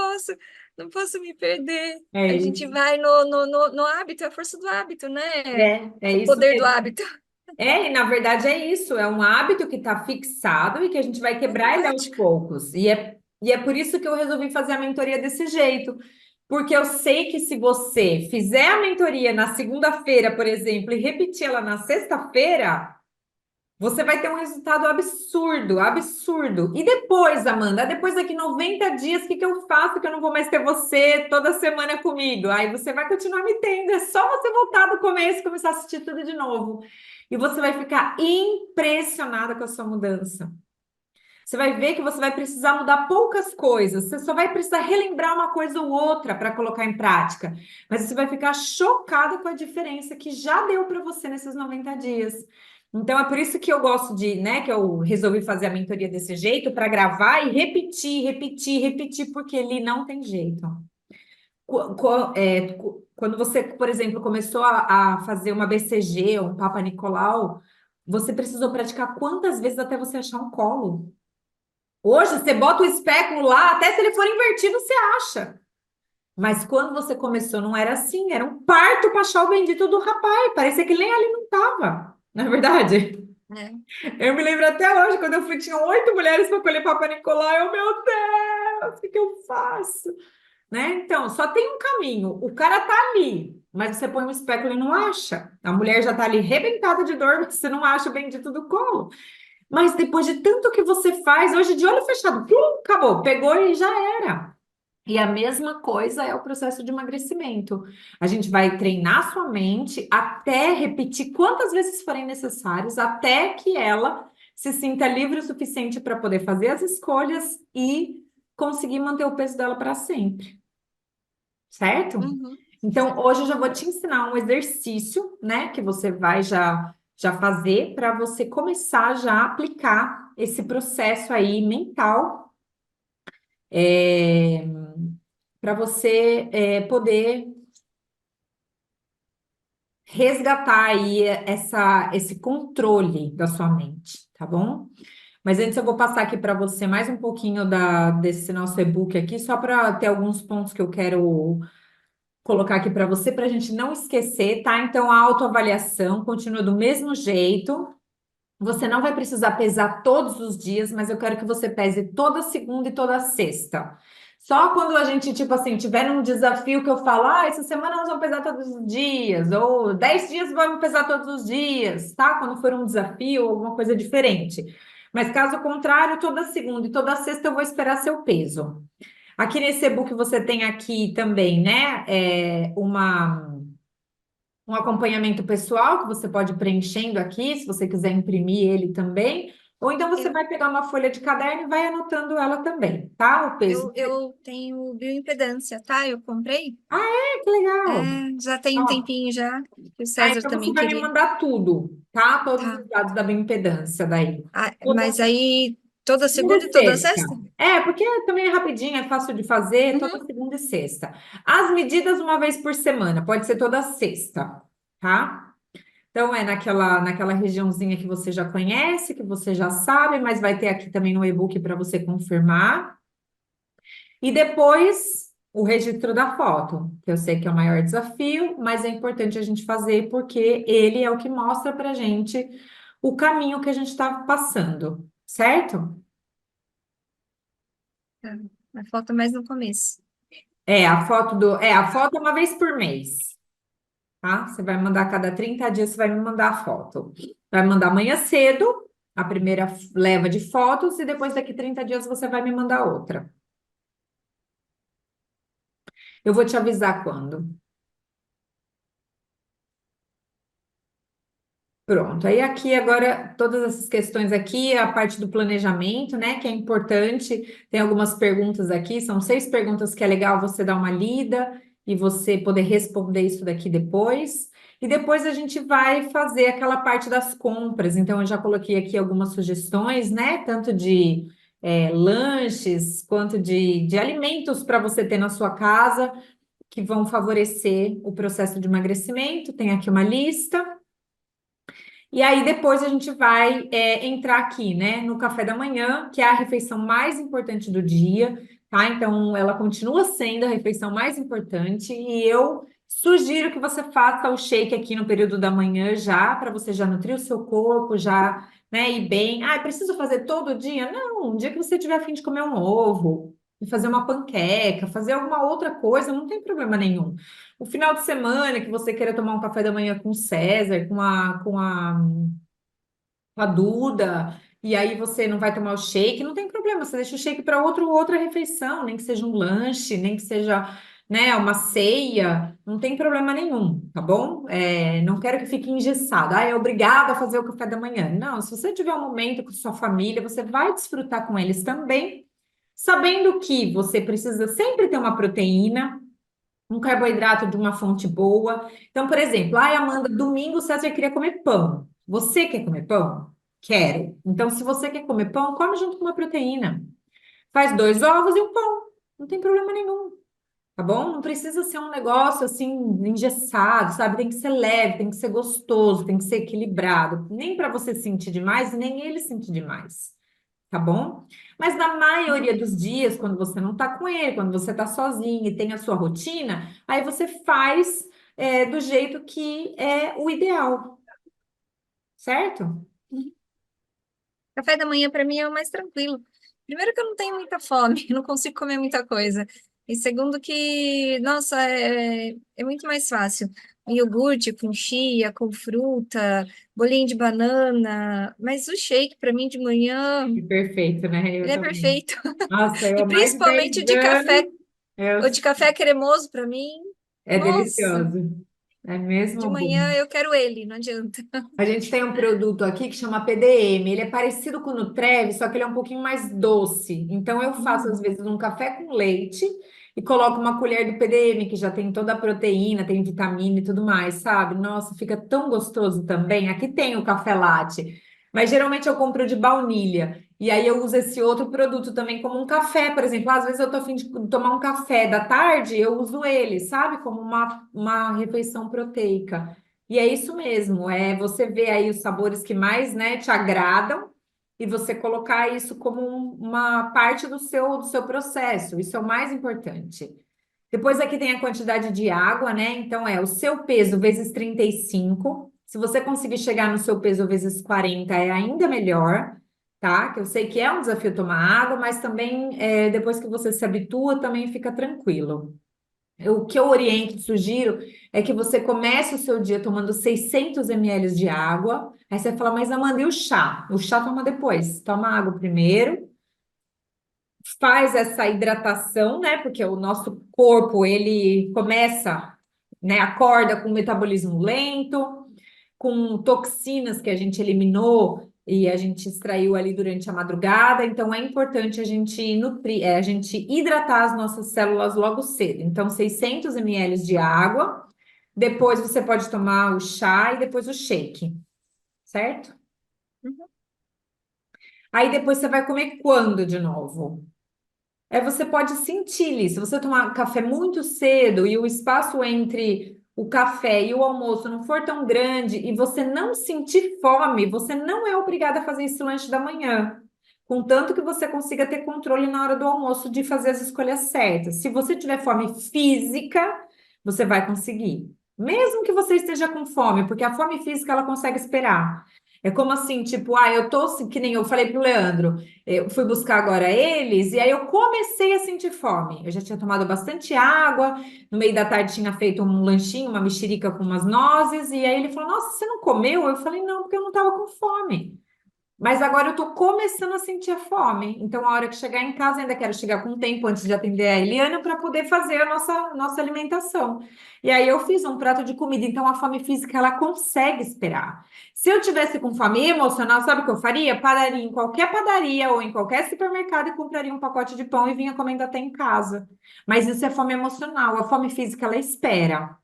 posso me perder. é A gente isso. vai no hábito, é a força do hábito, né? É O isso poder do mesmo. hábito. E na verdade é isso, é um hábito que está fixado e que a gente vai quebrar ele aos Automático. poucos. E é por isso que eu resolvi fazer a mentoria desse jeito. Porque eu sei que se você fizer a mentoria na segunda-feira, por exemplo, e repetir ela na sexta-feira, você vai ter um resultado absurdo, absurdo. E depois, Amanda, depois daqui 90 dias, o que que eu faço que eu não vou mais ter você toda semana comigo? Aí você vai continuar me tendo, é só você voltar do começo e começar a assistir tudo de novo. E você vai ficar impressionada com a sua mudança. Você vai ver que você vai precisar mudar poucas coisas, você só vai precisar relembrar uma coisa ou outra para colocar em prática. Mas você vai ficar chocada com a diferença que já deu para você nesses 90 dias. Então é por isso que eu gosto de, né, que eu resolvi fazer a mentoria desse jeito, para gravar e repetir, repetir, repetir, porque ele não tem jeito. Quando você, por exemplo, começou a fazer uma BCG, um Papa Nicolau, você precisou praticar quantas vezes até você achar um colo? Hoje, você bota o espéculo lá, até se ele for invertido, você acha. Mas quando você começou, não era assim. Era um parto para achar o bendito do rapaz. Parecia que nem ali não estava. Não é verdade? É. Eu me lembro até hoje, quando eu fui, tinham 8 mulheres para colher Papa Nicolau. Eu, meu Deus, o que que eu faço? Né? Então, só tem um caminho. O cara tá ali, mas você põe um espéculo e não acha. A mulher já tá ali rebentada de dor, mas você não acha o bendito do colo. Mas depois de tanto que você faz, hoje de olho fechado, plum, acabou, pegou e já era. E a mesma coisa é o processo de emagrecimento. A gente vai treinar sua mente até repetir quantas vezes forem necessários, até que ela se sinta livre o suficiente para poder fazer as escolhas e conseguir manter o peso dela para sempre, certo? Uhum. Então, hoje eu já vou te ensinar um exercício, né, que você vai já fazer para você começar já a aplicar esse processo aí mental, para você poder resgatar aí esse controle da sua mente, tá bom? Mas antes eu vou passar aqui para você mais um pouquinho desse nosso e-book aqui, só para ter alguns pontos que eu quero colocar aqui para você, para a gente não esquecer, tá? Então, a autoavaliação continua do mesmo jeito. Você não vai precisar pesar todos os dias, mas eu quero que você pese toda segunda e toda sexta. Só quando a gente, tipo assim, tiver num desafio que eu falo, essa semana nós vamos pesar todos os dias, ou 10 dias vamos pesar todos os dias, tá? Quando for um desafio ou alguma coisa diferente. Mas caso contrário, toda segunda e toda sexta eu vou esperar seu peso. Aqui nesse e-book você tem aqui também, né, um acompanhamento pessoal que você pode ir preenchendo aqui, se você quiser imprimir ele também, ou então você Eu, vai pegar uma folha de caderno e vai anotando ela também, tá? O peso. eu tenho bioimpedância, tá? Eu comprei. Que legal. É, já tem um Ó, tempinho já, que o César então você também vai me queria. mandar tudo, tá? Todos Tá. os dados da bioimpedância daí. Ah, Toda mas aí toda segunda segunda e e toda sexta. sexta? Porque também é rapidinho, é fácil de fazer, toda Uhum. segunda e sexta. As medidas uma vez por semana, pode ser toda sexta, tá? Então, é naquela regiãozinha que você já conhece, que você já sabe, mas vai ter aqui também no e-book para você confirmar. E depois, o registro da foto, que eu sei que é o maior desafio, mas é importante a gente fazer porque ele é o que mostra para a gente o caminho que a gente está passando, certo? Tá. Mas falta mais no começo. A foto é uma vez por mês, tá? Você vai mandar a cada 30 dias, você vai me mandar a foto. Vai mandar amanhã cedo, a primeira leva de fotos, e depois daqui 30 dias você vai me mandar outra. Eu vou te avisar quando. Pronto. Aí aqui agora, todas essas questões aqui, a parte do planejamento, né, que é importante. Tem algumas perguntas aqui, são 6 perguntas que é legal você dar uma lida e você poder responder isso daqui depois. E depois a gente vai fazer aquela parte das compras. Então, eu já coloquei aqui algumas sugestões, né, tanto de lanches quanto de alimentos para você ter na sua casa, que vão favorecer o processo de emagrecimento. Tem aqui uma lista. E aí depois a gente vai entrar aqui, né, no café da manhã, que é a refeição mais importante do dia, tá? Então ela continua sendo a refeição mais importante e eu sugiro que você faça o shake aqui no período da manhã já, para você já nutrir o seu corpo, já, né, ir bem. Preciso fazer todo dia? Não, um dia que você tiver a fim de comer um ovo, de fazer uma panqueca, fazer alguma outra coisa, não tem problema nenhum. O final de semana que você queira tomar um café da manhã com o César, com a Duda, e aí você não vai tomar o shake, não tem problema, você deixa o shake para outra refeição, nem que seja um lanche, nem que seja, né, uma ceia, não tem problema nenhum, tá bom? Não quero que fique engessado. É obrigado a fazer o café da manhã. Não, se você tiver um momento com sua família, você vai desfrutar com eles também, sabendo que você precisa sempre ter uma proteína, um carboidrato de uma fonte boa. Então, por exemplo, Amanda, domingo o César queria comer pão. Você quer comer pão? Quero. Então, se você quer comer pão, come junto com uma proteína. Faz 2 ovos e um pão. Não tem problema nenhum, tá bom? Não precisa ser um negócio assim engessado, sabe? Tem que ser leve, tem que ser gostoso, tem que ser equilibrado. Nem para você sentir demais, nem ele sentir demais, tá bom? Mas na maioria dos dias, quando você não tá com ele, quando você tá sozinho e tem a sua rotina, aí você faz do jeito que é o ideal, certo? Café da manhã para mim é o mais tranquilo. Primeiro que eu não tenho muita fome, não consigo comer muita coisa. E segundo que, nossa, é muito mais fácil. Um iogurte com chia, com fruta, bolinho de banana. Mas o shake para mim de manhã, Perfeito, né? Eu ele é também. perfeito. Nossa, eu E há mais de principalmente o 10 de café, anos. Eu o de café cremoso para mim. É Nossa, delicioso. É de mesmo manhã bom. eu quero ele, não adianta. A gente tem um produto aqui que chama PDM. Ele é parecido com o Nutrev, só que ele é um pouquinho mais doce. Então eu faço às Hum, vezes um café com leite e coloco uma colher do PDM, que já tem toda a proteína, tem vitamina e tudo mais, sabe? Nossa, fica tão gostoso também. Aqui tem o café latte, mas geralmente eu compro de baunilha. E aí eu uso esse outro produto também como um café, por exemplo. Às vezes eu tô a fim de tomar um café da tarde, eu uso ele, sabe? Como uma refeição proteica. E é isso mesmo, é você ver aí os sabores que mais, né, te agradam e você colocar isso como uma parte do seu processo. Isso é o mais importante. Depois aqui tem a quantidade de água, né? Então é o seu peso vezes 35. Se você conseguir chegar no seu peso vezes 40, é ainda melhor, tá? Que eu sei que é um desafio tomar água, mas também depois que você se habitua, também fica tranquilo. O que eu oriento, sugiro, é que você comece o seu dia tomando 600 ml de água. Aí você fala, mas Amanda, e o chá? O chá toma depois. Toma água primeiro, faz essa hidratação, né? Porque o nosso corpo, ele começa, né? Acorda com metabolismo lento, com toxinas que a gente eliminou e a gente extraiu ali durante a madrugada. Então, é importante a gente nutrir, a gente hidratar as nossas células logo cedo. Então, 600 ml de água. Depois você pode tomar o chá e depois o shake, certo? uhum. Aí depois você vai comer quando de novo? Você pode sentir ali, se você tomar café muito cedo e o espaço entre o café e o almoço não for tão grande e você não sentir fome, você não é obrigada a fazer esse lanche da manhã. Contanto que você consiga ter controle na hora do almoço de fazer as escolhas certas. Se você tiver fome física, você vai conseguir. Mesmo que você esteja com fome, porque a fome física ela consegue esperar. É como assim, tipo, eu tô, que nem eu falei pro Leandro. Eu fui buscar agora eles e aí eu comecei a sentir fome. Eu já tinha tomado bastante água, no meio da tarde tinha feito um lanchinho, uma mexerica com umas nozes, e aí ele falou: Nossa, você não comeu? Eu falei: Não, porque eu não estava com fome. Mas agora eu estou começando a sentir a fome. Então, a hora que chegar em casa, ainda quero chegar com tempo antes de atender a Eliana para poder fazer a nossa alimentação. E aí eu fiz um prato de comida. Então, a fome física ela consegue esperar. Se eu tivesse com fome emocional, sabe o que eu faria? Pararia em qualquer padaria ou em qualquer supermercado e compraria um pacote de pão e vinha comendo até em casa. Mas isso é fome emocional. A fome física ela espera.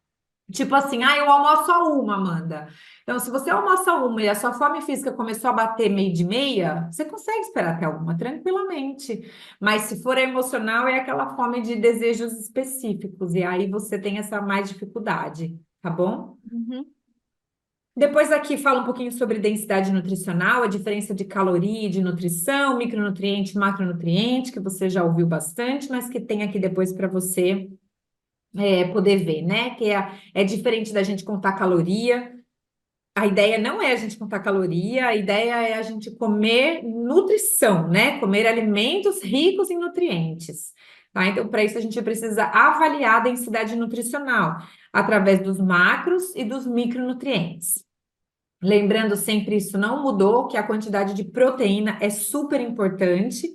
Tipo assim, eu almoço a uma, Amanda. Então, se você almoça uma e a sua fome física começou a bater meio de meia, você consegue esperar até uma, tranquilamente. Mas se for emocional, é aquela fome de desejos específicos, e aí você tem essa mais dificuldade, tá bom? Uhum. Depois aqui fala um pouquinho sobre densidade nutricional, a diferença de caloria e de nutrição, micronutriente, macronutriente, que você já ouviu bastante, mas que tem aqui depois para você poder ver, né? Que é diferente da gente contar caloria. A ideia não é a gente contar caloria, a ideia é a gente comer nutrição, né? Comer alimentos ricos em nutrientes. Tá? Então, para isso, a gente precisa avaliar a densidade nutricional através dos macros e dos micronutrientes. Lembrando sempre, isso não mudou, que a quantidade de proteína é super importante,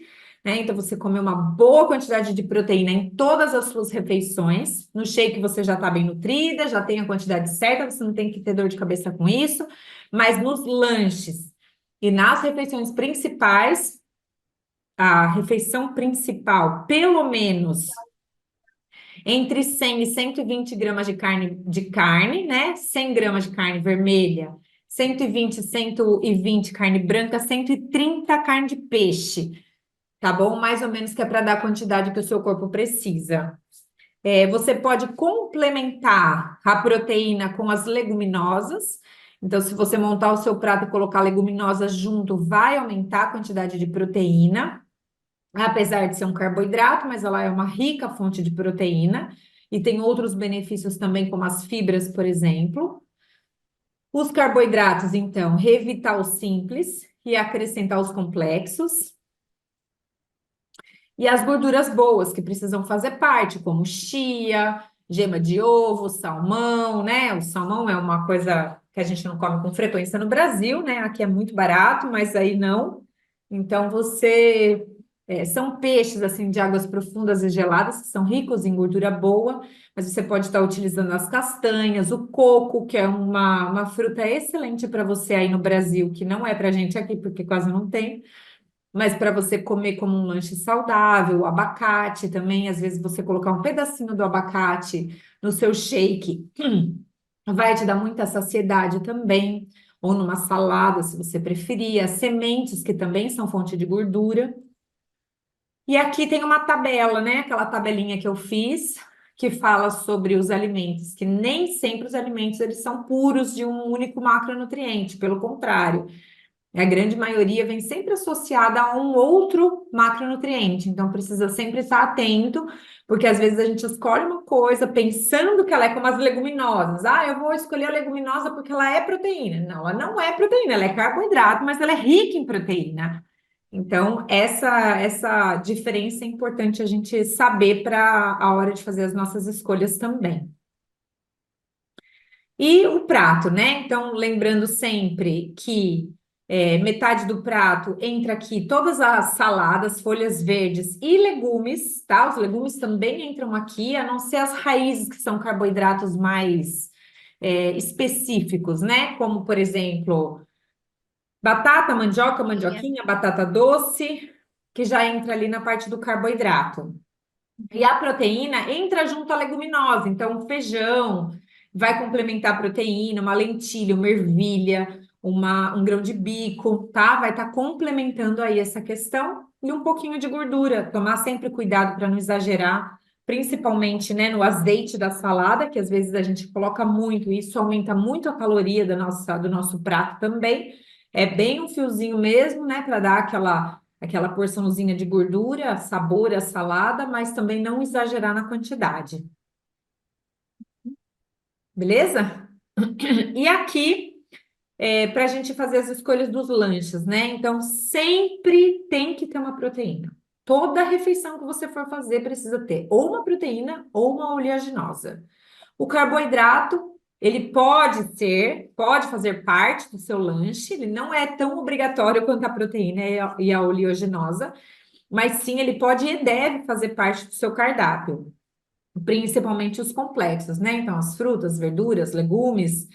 né? Então, você comer uma boa quantidade de proteína em todas as suas refeições. No shake você já está bem nutrida, já tem a quantidade certa, você não tem que ter dor de cabeça com isso. Mas nos lanches e nas refeições principais, a refeição principal, pelo menos entre 100 e 120 gramas de carne, né? 100 gramas de carne vermelha, 120 carne branca, 130 carne de peixe, tá bom? Mais ou menos que é para dar a quantidade que o seu corpo precisa. Você pode complementar a proteína com as leguminosas. Então, se você montar o seu prato e colocar leguminosas junto, vai aumentar a quantidade de proteína apesar de ser um carboidrato, mas ela é uma rica fonte de proteína e tem outros benefícios também, como as fibras, por exemplo. Os carboidratos, então, revitar o simples e acrescentar os complexos. E as gorduras boas que precisam fazer parte, como chia, gema de ovo, salmão, né? O salmão é uma coisa que a gente não come com frequência no Brasil, né? Aqui é muito barato, mas aí não. Então são peixes assim de águas profundas e geladas que são ricos em gordura boa, mas você pode estar utilizando as castanhas, o coco, que é uma fruta excelente para você aí no Brasil, que não é para a gente aqui, porque quase não tem. Mas para você comer como um lanche saudável, o abacate também, às vezes você colocar um pedacinho do abacate no seu shake, vai te dar muita saciedade também, ou numa salada, se você preferir, as sementes, que também são fonte de gordura. E aqui tem uma tabela, né? Aquela tabelinha que eu fiz, que fala sobre os alimentos, que nem sempre os alimentos eles são puros de um único macronutriente, pelo contrário. A grande maioria vem sempre associada a um outro macronutriente, então precisa sempre estar atento, porque às vezes a gente escolhe uma coisa pensando que ela é como as leguminosas. Ah, eu vou escolher a leguminosa porque ela é proteína. Não, ela não é proteína, ela é carboidrato, mas ela é rica em proteína. Então, essa diferença é importante a gente saber para a hora de fazer as nossas escolhas também. E o prato, né? Então, lembrando sempre que metade do prato entra aqui todas as saladas, folhas verdes e legumes, tá? Os legumes também entram aqui, a não ser as raízes, que são carboidratos mais específicos, né? Como, por exemplo, batata, mandioca, mandioquinha, batata doce, que já entra ali na parte do carboidrato. E a proteína entra junto à leguminosa, então o feijão vai complementar a proteína, uma lentilha, uma ervilha, um grão de bico, tá? Vai estar complementando aí essa questão e um pouquinho de gordura. Tomar sempre cuidado para não exagerar, principalmente, né, no azeite da salada, que às vezes a gente coloca muito, e isso aumenta muito a caloria do nosso prato também. É bem um fiozinho mesmo, né, para dar aquela porçãozinha de gordura, sabor à salada, mas também não exagerar na quantidade. Beleza? E aqui, para a gente fazer as escolhas dos lanches, né? Então, sempre tem que ter uma proteína. Toda refeição que você for fazer precisa ter ou uma proteína ou uma oleaginosa. O carboidrato, ele pode fazer parte do seu lanche, ele não é tão obrigatório quanto a proteína e a oleaginosa, mas sim, ele pode e deve fazer parte do seu cardápio, principalmente os complexos, né? Então, as frutas, verduras, legumes,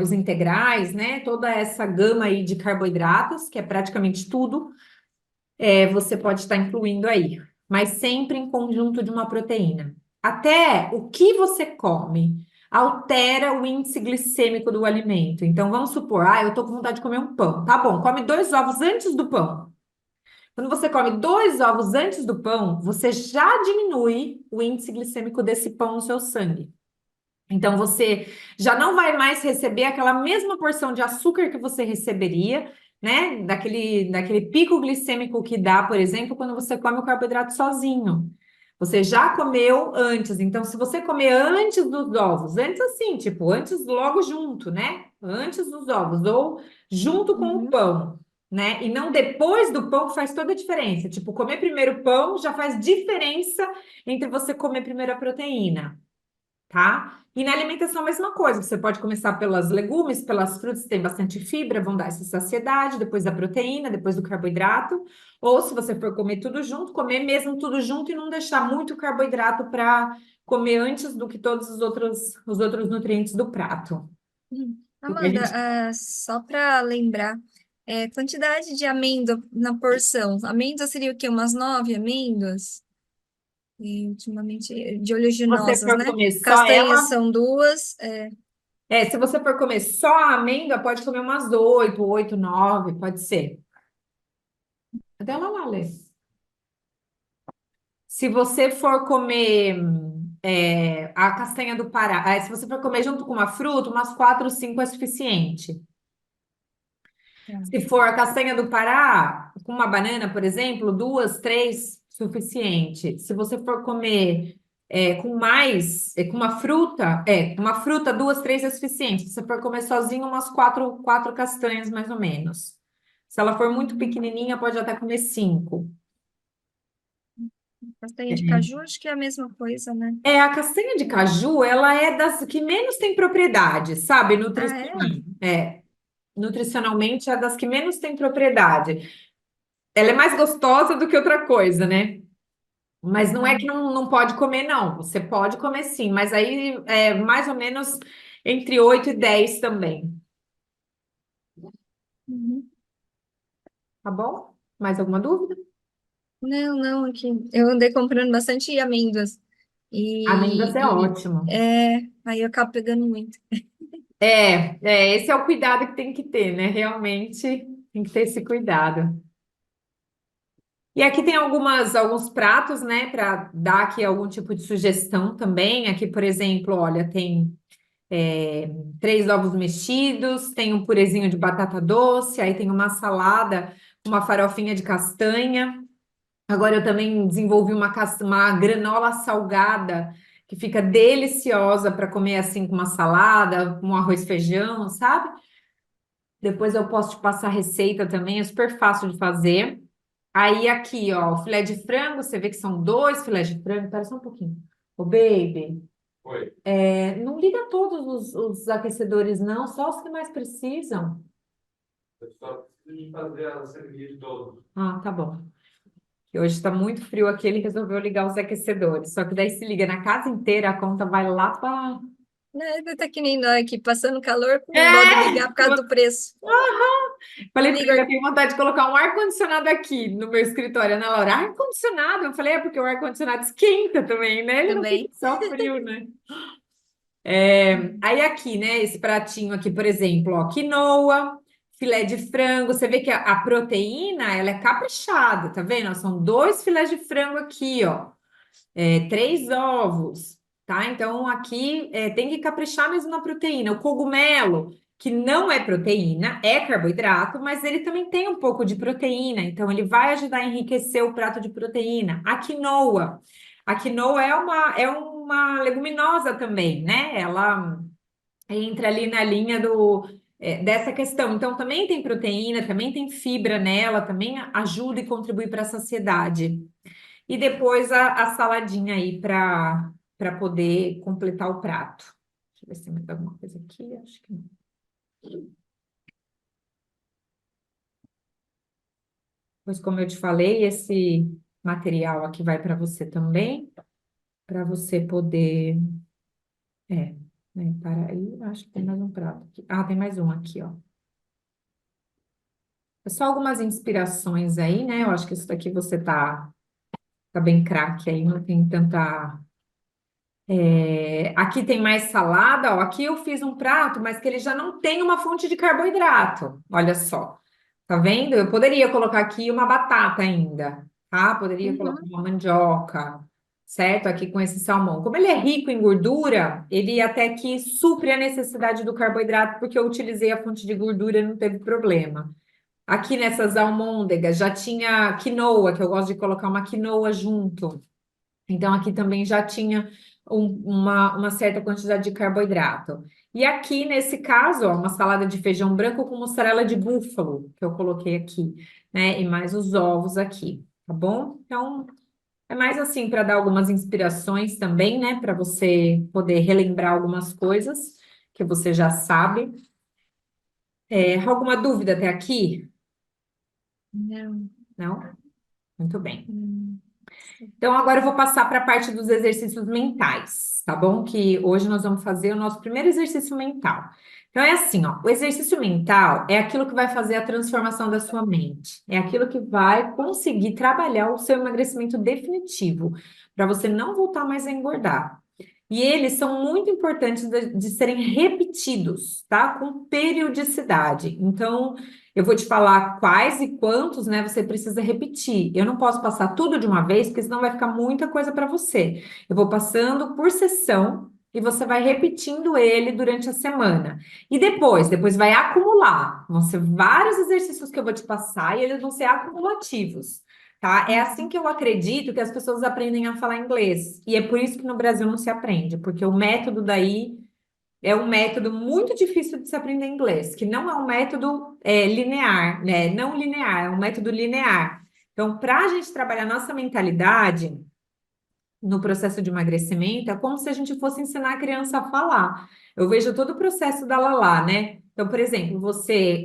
os integrais, né? Toda essa gama aí de carboidratos, que é praticamente tudo, você pode estar incluindo aí, mas sempre em conjunto de uma proteína. Até o que você come altera o índice glicêmico do alimento. Então, vamos supor, eu estou com vontade de comer um pão. Tá bom, come 2 ovos antes do pão. Quando você come 2 ovos antes do pão, você já diminui o índice glicêmico desse pão no seu sangue. Então, você já não vai mais receber aquela mesma porção de açúcar que você receberia, né? Daquele pico glicêmico que dá, por exemplo, quando você come o carboidrato sozinho. Você já comeu antes. Então, se você comer antes dos ovos, antes assim, tipo, antes logo junto, né? Antes dos ovos, ou junto com o Uhum. pão, né? E não depois do pão, faz toda a diferença. Tipo, comer primeiro o pão já faz diferença entre você comer primeiro a proteína, tá? E na alimentação a mesma coisa, você pode começar pelas legumes, pelas frutas que têm bastante fibra, vão dar essa saciedade, depois da proteína, depois do carboidrato, ou se você for comer tudo junto, comer mesmo tudo junto e não deixar muito carboidrato para comer antes do que todos os outros nutrientes do prato. Porque a Amanda, gente só para lembrar, quantidade de amêndoa na porção. Amêndoa seria o quê? Umas 9 amêndoas? E ultimamente, de Se você oleaginosas, for né? comer só Castanhas ela, são duas. se você for comer só a amêndoa, pode comer umas 8, 9, pode ser. Até ela lá, Lê. Se você for comer a castanha do Pará, se você for comer junto com uma fruta, umas 4, 5 é suficiente. Tá. Se for a castanha do Pará, com uma banana, por exemplo, 2, 3, suficiente. Se você for comer com uma fruta, 2, 3 é suficiente. Se você for comer sozinho, umas quatro castanhas, mais ou menos. Se ela for muito pequenininha, pode até comer 5. Castanha de caju, acho que é a mesma coisa, né? A castanha de caju, ela é das que menos tem propriedade, sabe? Ah, é? Nutricionalmente é das que menos tem propriedade. Ela é mais gostosa do que outra coisa, né? Mas não é que Ah, não pode comer, não. Você pode comer sim, mas aí é mais ou menos entre 8 e 10 também. uhum. Tá bom? Mais alguma dúvida? Não, não, aqui. Eu andei comprando bastante amêndoas. Amêndoas é E, ótimo. aí eu acabo pegando muito. Esse é o cuidado que tem que ter, né? Realmente tem que ter esse cuidado. E aqui tem alguns pratos, né, para dar aqui algum tipo de sugestão também. Aqui, por exemplo, olha, tem 3 ovos mexidos, tem um purezinho de batata doce, aí tem uma salada, uma farofinha de castanha. Agora eu também desenvolvi uma granola salgada que fica deliciosa para comer assim com uma salada, com arroz e feijão, sabe? Depois eu posso te passar a receita também, é super fácil de fazer. Aí aqui, ó, o filé de frango, você vê que são 2 filés de frango, espera só um pouquinho. Ô, baby, não liga todos os aquecedores, não, só os que mais precisam. Ah, tá bom. E hoje está muito frio aqui, ele resolveu ligar os aquecedores. Só que daí se liga na casa inteira, a conta vai lá para. Né, tá que nem nós aqui, passando calor com dó de ligar por causa do preço. Falei para ele, Liga eu tenho vontade de colocar um ar-condicionado aqui no meu escritório. Ana Laura, ar-condicionado? Eu falei, porque o ar-condicionado esquenta também, né? Ele não fica também. só frio, né? Aí aqui, né, esse pratinho aqui, por exemplo, ó, quinoa, filé de frango, você vê que a proteína, ela é caprichada, tá vendo? Ó, são 2 filés de frango aqui, ó, 3 ovos, tá? Então aqui tem que caprichar mesmo na proteína. O cogumelo, que não é proteína, é carboidrato, mas ele também tem um pouco de proteína, então ele vai ajudar a enriquecer o prato de proteína. A quinoa é uma leguminosa também, né? Ela entra ali na linha dessa questão. Então, também tem proteína, também tem fibra nela, também ajuda e contribui para a saciedade. E depois a saladinha aí para poder completar o prato. Deixa eu ver se tem mais alguma coisa aqui. Acho que não. Pois, como eu te falei, esse material aqui vai para você também, para você poder. É, para aí, acho que tem mais um prato aqui. Ah, tem mais um aqui, ó. É só algumas inspirações aí, né? Eu acho que isso daqui você tá bem craque aí, não tem tanta. Aqui tem mais salada, ó. Aqui eu fiz um prato, mas que ele já não tem uma fonte de carboidrato. Olha só. Tá vendo? Eu poderia colocar aqui uma batata ainda, tá? Poderia colocar Uhum. uma mandioca, certo? Aqui com esse salmão. Como ele é rico em gordura, ele até que supre a necessidade do carboidrato, porque eu utilizei a fonte de gordura e não teve problema. Aqui nessas almôndegas já tinha quinoa, que eu gosto de colocar uma quinoa junto. Então, aqui também já tinha uma certa quantidade de carboidrato. E aqui, nesse caso, ó, uma salada de feijão branco com mussarela de búfalo, que eu coloquei aqui, né? E mais os ovos aqui, tá bom? Então, é mais assim para dar algumas inspirações também, né? Para você poder relembrar algumas coisas que você já sabe. Alguma dúvida até aqui? Não. Não? Muito bem. Hum. Então, agora eu vou passar para a parte dos exercícios mentais, tá bom? Que hoje nós vamos fazer o nosso primeiro exercício mental. Então, é assim, ó, o exercício mental é aquilo que vai fazer a transformação da sua mente, é aquilo que vai conseguir trabalhar o seu emagrecimento definitivo, para você não voltar mais a engordar. E eles são muito importantes de serem repetidos, tá? Com periodicidade. Então, eu vou te falar quais e quantos, né, você precisa repetir. Eu não posso passar tudo de uma vez, porque senão vai ficar muita coisa para você. Eu vou passando por sessão e você vai repetindo ele durante a semana. E depois vai acumular. Vão ser vários exercícios que eu vou te passar e eles vão ser acumulativos. Tá? É assim que eu acredito que as pessoas aprendem a falar inglês. E é por isso que no Brasil não se aprende, porque o método daí é um método muito difícil de se aprender inglês, que não é um método linear, né? Não linear, é um método linear. Então, para a gente trabalhar nossa mentalidade no processo de emagrecimento, é como se a gente fosse ensinar a criança a falar. Eu vejo todo o processo da Lala, né? Então, por exemplo,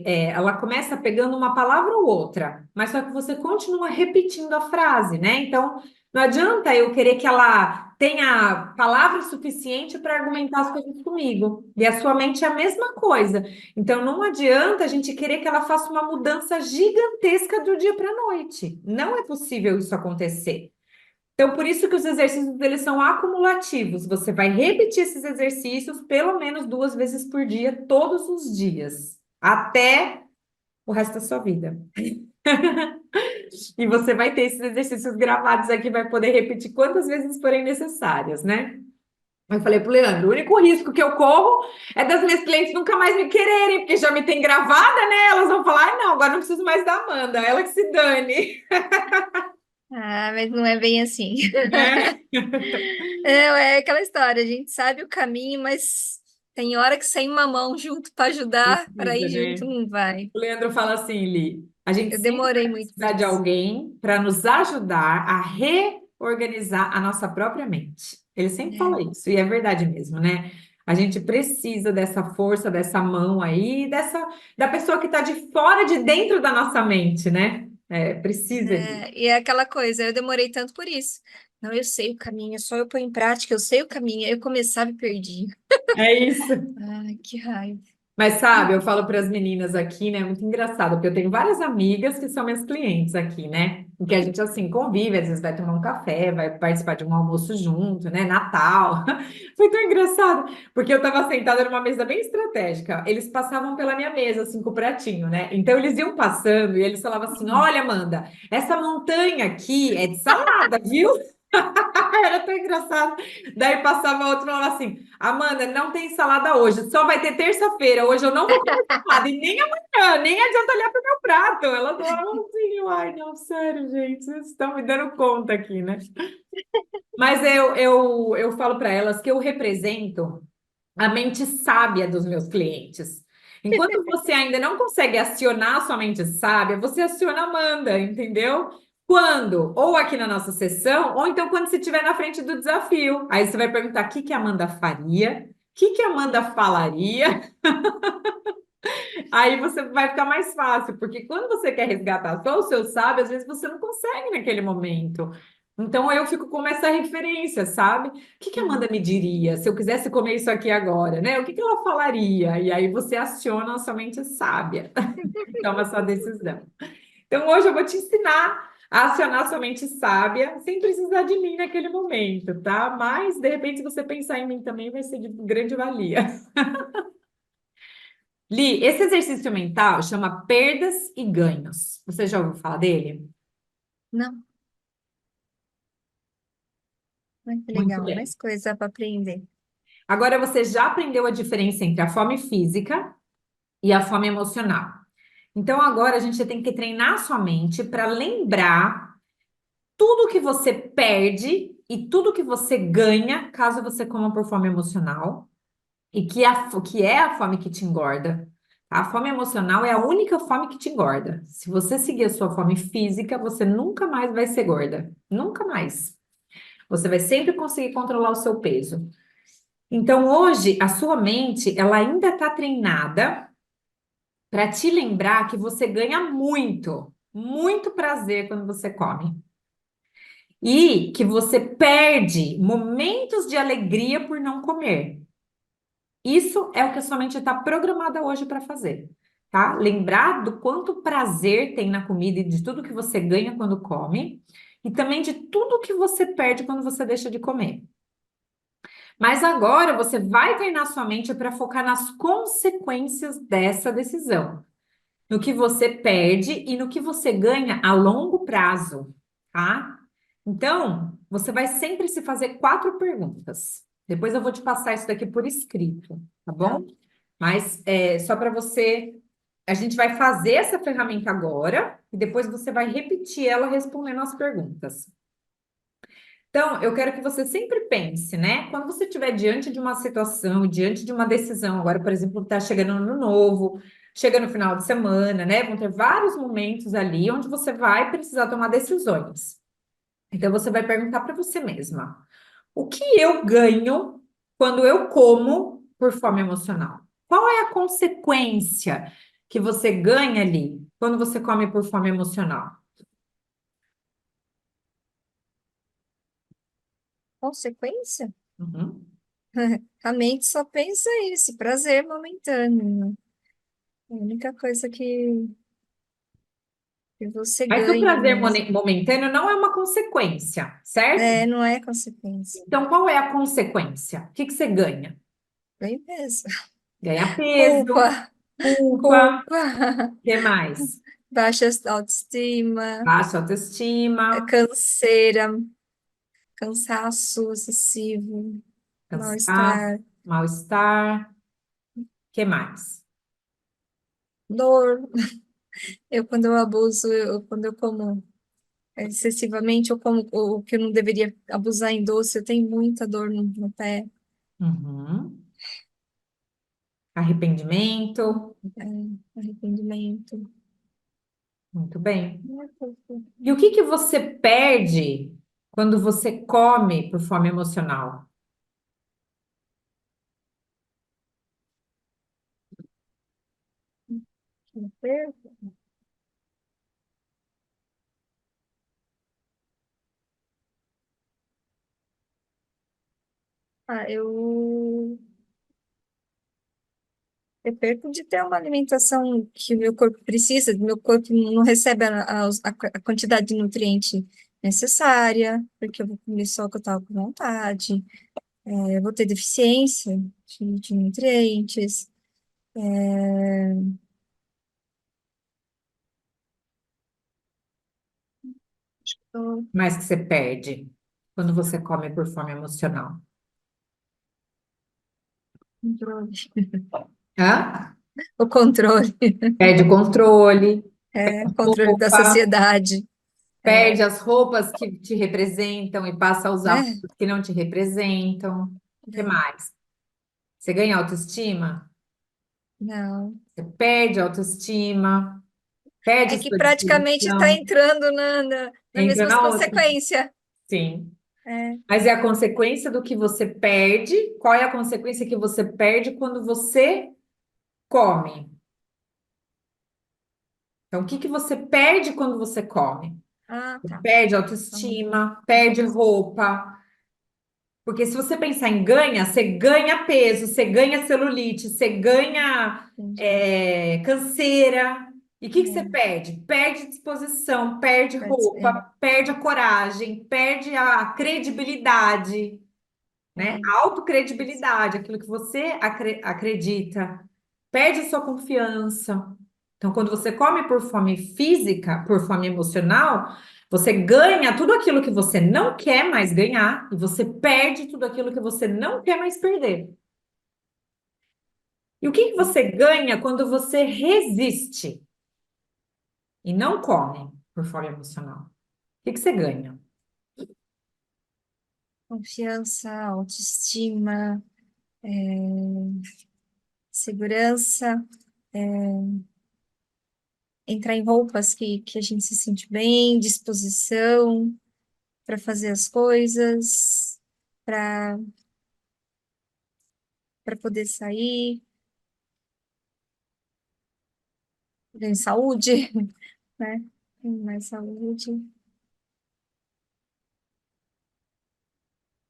ela começa pegando uma palavra ou outra, mas só que você continua repetindo a frase, né? Então, não adianta eu querer que ela tenha palavra suficiente para argumentar as coisas comigo. E a sua mente é a mesma coisa. Então, não adianta a gente querer que ela faça uma mudança gigantesca do dia para a noite. Não é possível isso acontecer. Então, por isso que os exercícios eles são acumulativos. Você vai repetir esses exercícios pelo menos 2 vezes por dia, todos os dias, até o resto da sua vida. E você vai ter esses exercícios gravados aqui, vai poder repetir quantas vezes forem necessárias, né? Eu falei pro Leandro, o único risco que eu corro é das minhas clientes nunca mais me quererem, porque já me tem gravada, né? Elas vão falar, não, agora não preciso mais da Amanda, ela que se dane, Ah, mas não é bem assim. né? É aquela história, a gente sabe o caminho, mas tem hora que sem uma mão junto para ajudar, para Precisa, ir junto né? não vai. O Leandro fala assim, Li, a gente Eu sempre demorei vai muito por precisar de isso. alguém para nos ajudar a reorganizar a nossa própria mente. Ele sempre É, fala isso, e é verdade mesmo, né? A gente precisa dessa força, dessa mão aí, da pessoa que está de fora de dentro da nossa mente, né? Precisa disso. e é aquela coisa, eu demorei tanto por isso. Não, eu sei o caminho, é só eu pôr em prática, eu sei o caminho. Aí eu começava e perdi. É isso. Ai, que raiva. Mas sabe, eu falo para as meninas aqui, né? Muito engraçado, porque eu tenho várias amigas que são minhas clientes aqui, né? Em que a gente assim convive, às vezes vai tomar um café, vai participar de um almoço junto, né? Natal. Foi tão engraçado, porque eu estava sentada numa mesa bem estratégica. Eles passavam pela minha mesa, assim, com o pratinho, né? Então eles iam passando e eles falavam assim: Olha, Amanda, essa montanha aqui é de salada, viu? Era tão engraçado. Daí passava outro e falava assim: Amanda, não tem salada hoje, só vai ter terça-feira. Hoje eu não vou comer salada, e nem amanhã, nem adianta olhar para o meu prato. Ela falava assim: ai, não, sério, gente, vocês estão me dando conta aqui, né? Mas eu falo para elas que eu represento a mente sábia dos meus clientes. Enquanto você ainda não consegue acionar a sua mente sábia, você aciona a Amanda, entendeu? Quando? Ou aqui na nossa sessão, ou então quando você estiver na frente do desafio. Aí você vai perguntar o que que a Amanda faria, o que que a Amanda falaria. Aí você vai ficar mais fácil, porque quando você quer resgatar só o seu sábio, às vezes você não consegue naquele momento. Então eu fico com essa referência, sabe? O que que a Amanda Uhum. me diria se eu quisesse comer isso aqui agora, né? O que que ela falaria? E aí você aciona a sua mente sábia, toma sua decisão. Então hoje eu vou te ensinar a acionar a sua mente sábia sem precisar de mim naquele momento, tá? Mas de repente, se você pensar em mim também, vai ser de grande valia. Li, esse exercício mental chama perdas e ganhos. Você já ouviu falar dele? Não, mas que Muito legal, bem. mais coisa para aprender. Agora você já aprendeu a diferença entre a fome física e a fome emocional. Então agora a gente tem que treinar a sua mente para lembrar tudo que você perde e tudo que você ganha caso você coma por fome emocional e que é a fome que te engorda. A fome emocional é a única fome que te engorda. Se você seguir a sua fome física, você nunca mais vai ser gorda. Nunca mais. Você vai sempre conseguir controlar o seu peso. Então, hoje, a sua mente, ela ainda está treinada para te lembrar que você ganha muito, muito prazer quando você come. E que você perde momentos de alegria por não comer. Isso é o que a sua mente está programada hoje para fazer, tá? Lembrar do quanto prazer tem na comida e de tudo que você ganha quando come, e também de tudo que você perde quando você deixa de comer. Mas agora você vai treinar sua mente para focar nas consequências dessa decisão, no que você perde e no que você ganha a longo prazo, tá? Então, você vai sempre se fazer 4 perguntas. Depois eu vou te passar isso daqui por escrito, tá Tá. bom? Mas só para você, a gente vai fazer essa ferramenta agora e depois você vai repetir ela respondendo as perguntas. Então, eu quero que você sempre pense, né? Quando você estiver diante de uma situação, diante de uma decisão, agora, por exemplo, está chegando no ano novo, chega no final de semana, né? Vão ter vários momentos ali onde você vai precisar tomar decisões. Então, você vai perguntar para você mesma: o que eu ganho quando eu como por fome emocional? Qual é a consequência que você ganha ali quando você come por fome emocional? Consequência? Uhum. A mente só pensa isso, prazer momentâneo, né? É a única coisa que você Mas o ganha prazer mesmo. momentâneo não é uma consequência, certo? É, não é consequência. Então, qual é a consequência? O que que você ganha? Ganho peso. Ganha peso, Culpa, culpa, culpa, o que mais? baixa autoestima, Baixa autoestima, canseira, cansaço excessivo, cansaço, mal-estar, mal-estar, o que mais? dor. Quando eu abuso, quando eu como excessivamente, eu como o que eu não deveria abusar em doce, eu tenho muita dor no pé, Uhum. Arrependimento, arrependimento. muito bem. E o que que você perde quando você come por fome emocional? Eu perco de ter uma alimentação que o meu corpo precisa, meu corpo não recebe a quantidade de nutriente necessária, porque eu vou comer só o que eu estava com vontade, eu vou ter deficiência de nutrientes. O Mais que você perde quando você come por fome emocional? controle. Hã? O controle, Perde o controle, o controle da roupa, sociedade, perde as roupas que te representam e passa a usar né? roupas que não te representam. O que É, mais? Você ganha autoestima? não. Você perde a autoestima, perde É a que sua praticamente está disposição, entrando na entra mesma na outra. consequência. Sim. É, Mas é a consequência do que você perde. Qual é a consequência que você perde quando você come? Então, o que que você perde quando você come? tá. Perde Então, autoestima, perde roupa. Porque se você pensar em ganha, você ganha peso, você ganha celulite, você ganha entendi. canseira. E o que que você É, perde? Perde disposição, perde é, roupa, perde a coragem, perde a credibilidade, né? é. A autocredibilidade, aquilo que você acredita, perde a sua confiança. Então, quando você come por fome física, por fome emocional, você ganha tudo aquilo que você não quer mais ganhar e você perde tudo aquilo que você não quer mais perder. E o que que você ganha quando você resiste e não come por fome emocional? O que que você ganha? Confiança, autoestima, é, segurança, entrar em roupas que a gente se sente bem, disposição para fazer as coisas, para poder sair, ganhar saúde, né? Mais saúde.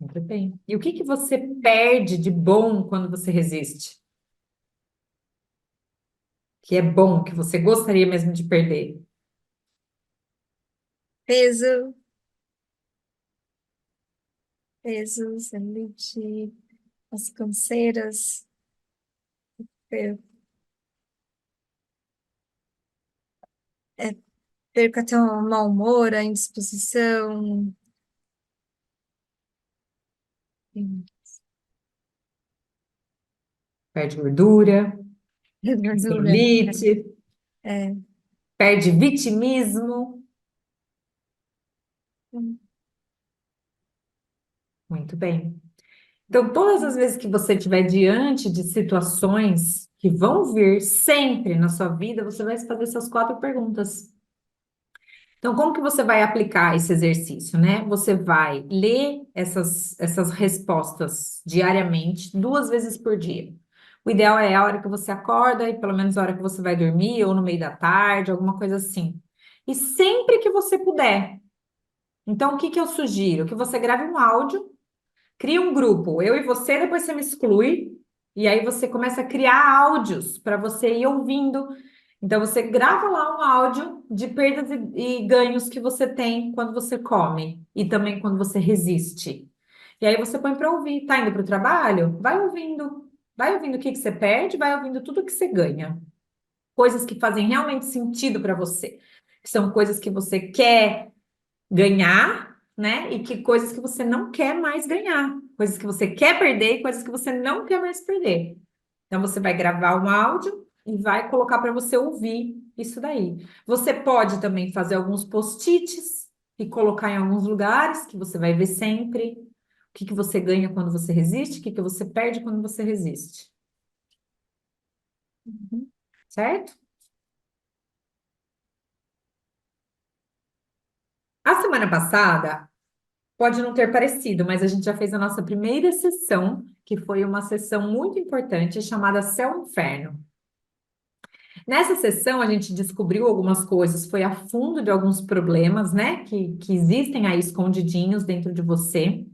Muito bem. E o que que você perde de bom quando você resiste? Que é bom, que você gostaria mesmo de perder? Peso, peso, celulite, as canseiras, per- é, perco até o mau humor, a indisposição, Perde gordura, gordura. celulite, É, perde vitimismo. Muito bem. Então, todas as vezes que você estiver diante de situações que vão vir sempre na sua vida, você vai fazer essas 4 perguntas. Então, como que você vai aplicar esse exercício, né? Você vai ler essas respostas diariamente, 2 vezes por dia. O ideal é a hora que você acorda e pelo menos a hora que você vai dormir, ou no meio da tarde, alguma coisa assim. E sempre que você puder. Então, o que que eu sugiro? Que você grave um áudio. Cria um grupo, eu e você, depois você me exclui, e aí você começa a criar áudios para você ir ouvindo. Então você grava lá um áudio de perdas e ganhos que você tem quando você come e também quando você resiste. E aí você põe para ouvir. Tá indo para o trabalho? Vai ouvindo. Vai ouvindo o que que você perde, vai ouvindo tudo que você ganha. Coisas que fazem realmente sentido para você. Que são coisas que você quer ganhar, né? E que coisas que você não quer mais ganhar, coisas que você quer perder e coisas que você não quer mais perder. Então você vai gravar um áudio e vai colocar para você ouvir isso daí. Você pode também fazer alguns post-its e colocar em alguns lugares que você vai ver sempre. O que que você ganha quando você resiste, o que que você perde quando você resiste, Uhum. certo? A semana passada pode não ter parecido, mas a gente já fez a nossa primeira sessão, que foi uma sessão muito importante, chamada Céu e Inferno. Nessa sessão, a gente descobriu algumas coisas, foi a fundo de alguns problemas, né, que existem aí escondidinhos dentro de você.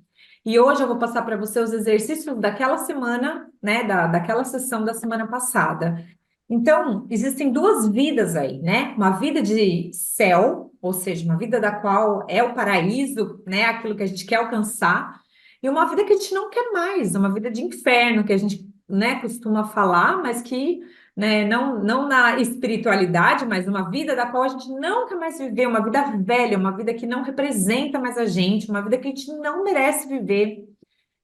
E hoje eu vou passar para você os exercícios daquela semana, né, daquela sessão da semana passada. Então, existem 2 vidas aí, né? Uma vida de céu, ou seja, uma vida da qual é o paraíso, né? Aquilo que a gente quer alcançar, e uma vida que a gente não quer mais, uma vida de inferno, que a gente, né, costuma falar, mas que, né, não na espiritualidade, mas uma vida da qual a gente não quer mais viver, uma vida velha, uma vida que não representa mais a gente, uma vida que a gente não merece viver,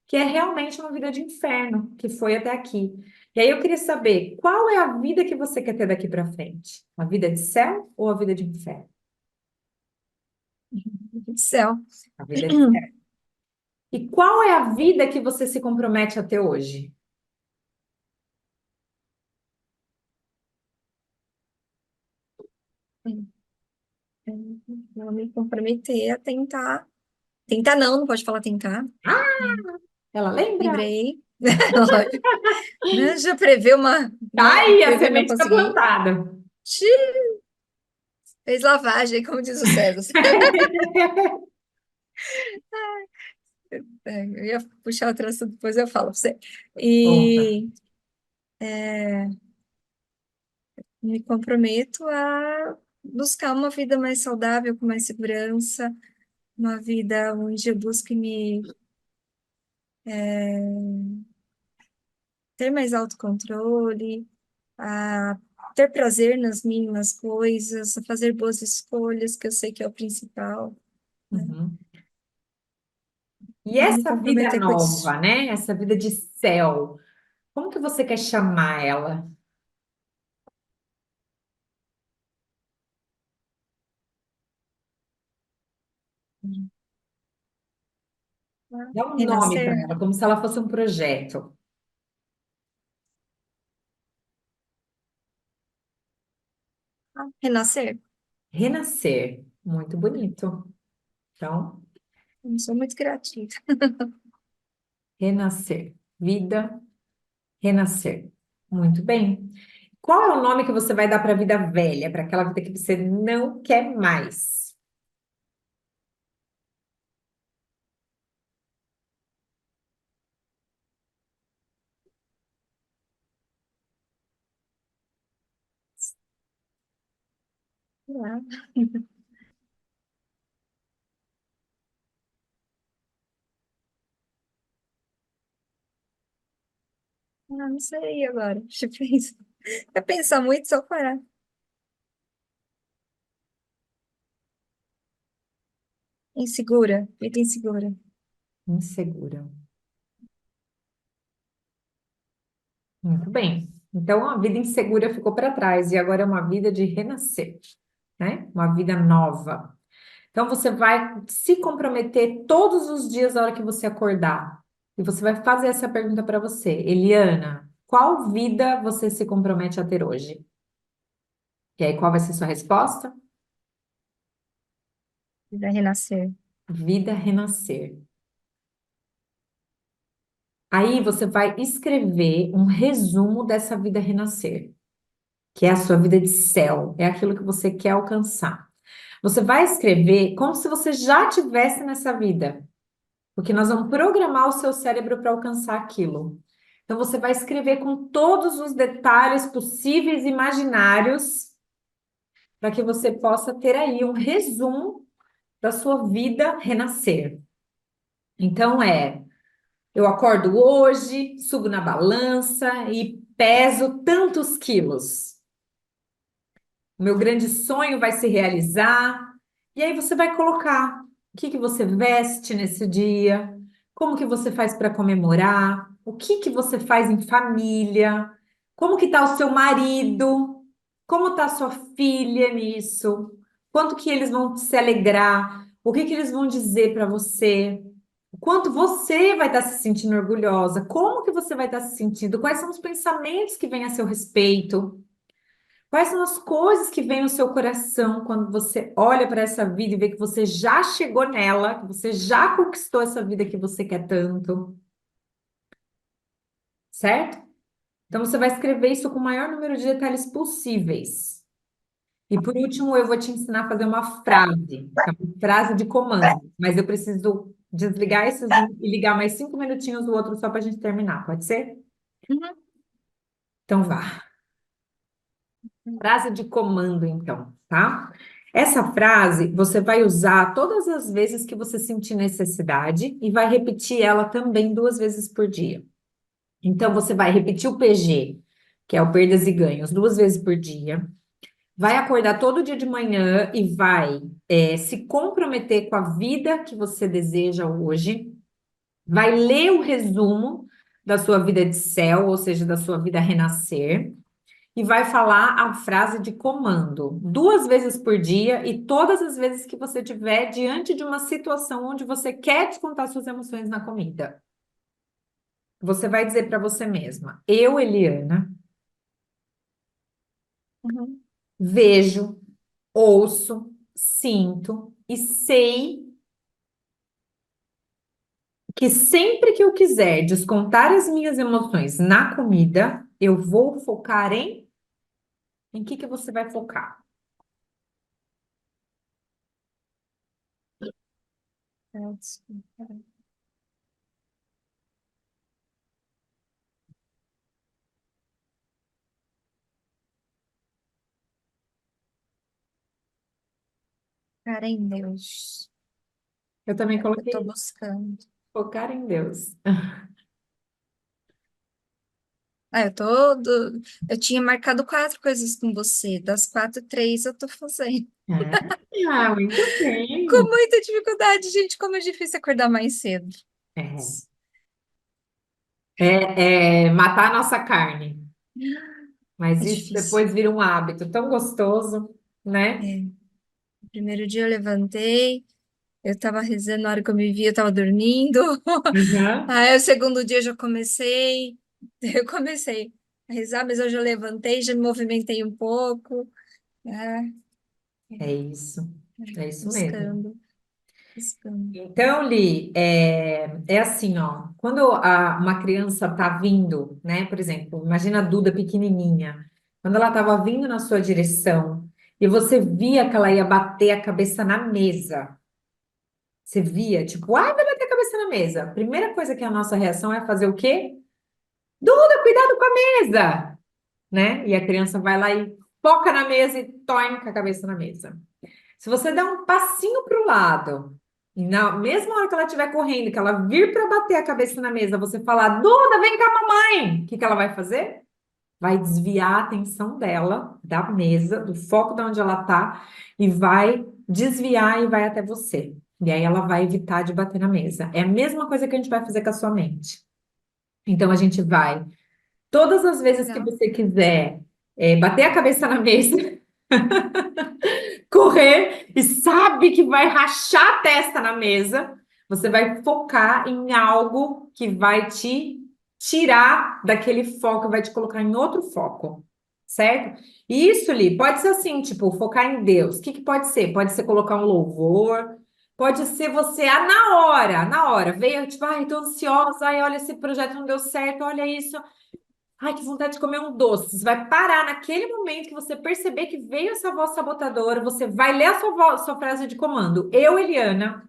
que é realmente uma vida de inferno, que foi até aqui. E aí eu queria saber, qual é a vida que você quer ter daqui para frente? A vida de céu ou a vida de inferno? Do céu. A vida de céu. E qual é a vida que você se compromete a ter hoje? Vou me comprometer a tentar. Tentar não, não pode falar tentar. Ah, ela lembra? Lembrei. Lógico. Né? Já prevê uma, Tá né? aí, a Prever não semente está conseguir. plantada. Xiii, fez lavagem, como diz o César. É, eu ia puxar outra assunto, depois eu falo pra você. Conta. E me comprometo a buscar uma vida mais saudável, com mais segurança, uma vida onde eu busque me ter mais autocontrole, a ter prazer nas mínimas coisas, a fazer boas escolhas, que eu sei que é o principal, né? Uhum. E E me essa vida comprometer com isso. nova, né? Essa vida de céu, como que você quer chamar ela? Tá? Dá um nome para Renascer? ela, como se ela fosse um projeto. Ah, renascer? Renascer. Muito bonito. Então, Eu não sou muito criativa. renascer. Vida, renascer. Muito bem. Qual é o nome que você vai dar para a vida velha, para aquela vida que você não quer mais? Ah, não sei agora. Deixa eu pensar. Eu pensar muito, só parar. Insegura, vida insegura. Insegura. Muito bem. Então, a vida insegura ficou para trás e agora é uma vida de renascer, né? Uma vida nova. Então, você vai se comprometer todos os dias na hora que você acordar. E você vai fazer essa pergunta para você, Eliana, qual vida você se compromete a ter hoje? E aí, qual vai ser sua resposta? Vai renascer. Vida renascer. Aí você vai escrever um resumo dessa vida renascer, que é a sua vida de céu, é aquilo que você quer alcançar. Você vai escrever como se você já tivesse nessa vida, porque nós vamos programar o seu cérebro para alcançar aquilo. Então você vai escrever com todos os detalhes possíveis e imaginários para que você possa ter aí um resumo da sua vida renascer. Então eu acordo hoje, subo na balança e peso tantos quilos. O meu grande sonho vai se realizar. E aí você vai colocar o que que você veste nesse dia, como que você faz para comemorar, o que que você faz em família, como que está o seu marido, como está a sua filha nisso, quanto que eles vão se alegrar, o que que eles vão dizer para você, o quanto você vai estar se sentindo orgulhosa, como que você vai estar se sentindo, quais são os pensamentos que vêm a seu respeito. Quais são as coisas que vêm no seu coração quando você olha para essa vida e vê que você já chegou nela, que você já conquistou essa vida que você quer tanto, certo? Então você vai escrever isso com o maior número de detalhes possíveis. E por último, eu vou te ensinar a fazer uma frase, que é uma frase de comando, mas eu preciso desligar esse Zoom e ligar mais 5 minutinhos do outro só para a gente terminar, pode ser? Uhum. Então vá. Frase de comando, então, tá? Essa frase você vai usar todas as vezes que você sentir necessidade e vai repetir ela também 2 vezes por dia. Então, você vai repetir o PG, que é o perdas e ganhos, 2 vezes por dia. Vai acordar todo dia de manhã e vai se comprometer com a vida que você deseja hoje. Vai ler o resumo da sua vida de céu, ou seja, da sua vida renascer e vai falar a frase de comando 2 vezes por dia e todas as vezes que você estiver diante de uma situação onde você quer descontar suas emoções na comida. Você vai dizer para você mesma: eu, Eliana, Uhum. vejo, ouço, sinto e sei que sempre que eu quiser descontar as minhas emoções na comida, eu vou focar em que você vai focar? Ah, desculpa. Cara em Deus. Eu também É o que eu tô coloquei buscando. focar em Deus. Ah, eu tinha marcado 4 coisas com você. Das 4, 3 eu tô fazendo. Ah, muito Com bem. muita dificuldade, gente, como é difícil acordar mais cedo. É, é matar a nossa carne, mas É isso difícil. depois vira um hábito tão gostoso, né? É. O primeiro dia eu levantei, eu tava rezando, na hora que eu me vi, eu tava dormindo. Uhum. Aí o segundo dia eu já comecei, eu comecei a rezar, mas hoje eu levantei, já me movimentei um pouco. É, É isso, é isso mesmo. buscando, buscando. Então, Li, é assim, ó, quando uma criança tá vindo, né, por exemplo, imagina a Duda pequenininha, quando ela estava vindo na sua direção e você via que ela ia bater a cabeça na mesa, você via, tipo, ai, vai bater a cabeça na mesa. A primeira coisa que a nossa reação é fazer o quê? Duda, cuidado com a mesa, né? E a criança vai lá e foca na mesa e toca a cabeça na mesa. Se você der um passinho para o lado, e na mesma hora que ela estiver correndo, que ela vir para bater a cabeça na mesa, você falar, Duda, vem cá, mamãe! O que que ela vai fazer? Vai desviar a atenção dela da mesa, do foco de onde ela está, e vai desviar e vai até você. E aí ela vai evitar de bater na mesa. É a mesma coisa que a gente vai fazer com a sua mente. Então a gente vai, todas as vezes que Legal. você quiser bater a cabeça na mesa, correr e sabe que vai rachar a testa na mesa, você vai focar em algo que vai te tirar daquele foco, vai te colocar em outro foco, certo? E isso, Li, pode ser assim, tipo, focar em Deus. O que que pode ser? Pode ser colocar um louvor, pode ser você, na hora, veio, tipo, ai, tô ansiosa, ai, olha, esse projeto não deu certo, olha isso. Ai, que vontade de comer um doce. Você vai parar naquele momento que você perceber que veio essa voz sabotadora, você vai ler a sua frase de comando. Eu, Eliana,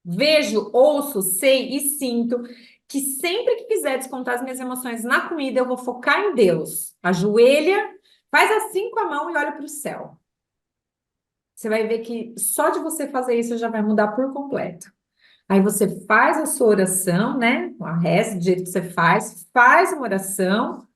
vejo, ouço, sei e sinto que sempre que quiser descontar as minhas emoções na comida, eu vou focar em Deus. Ajoelha, faz assim com a mão e olha para o céu. Você vai ver que só de você fazer isso já vai mudar por completo. Aí você faz a sua oração, né? A reza, do jeito que você faz uma oração.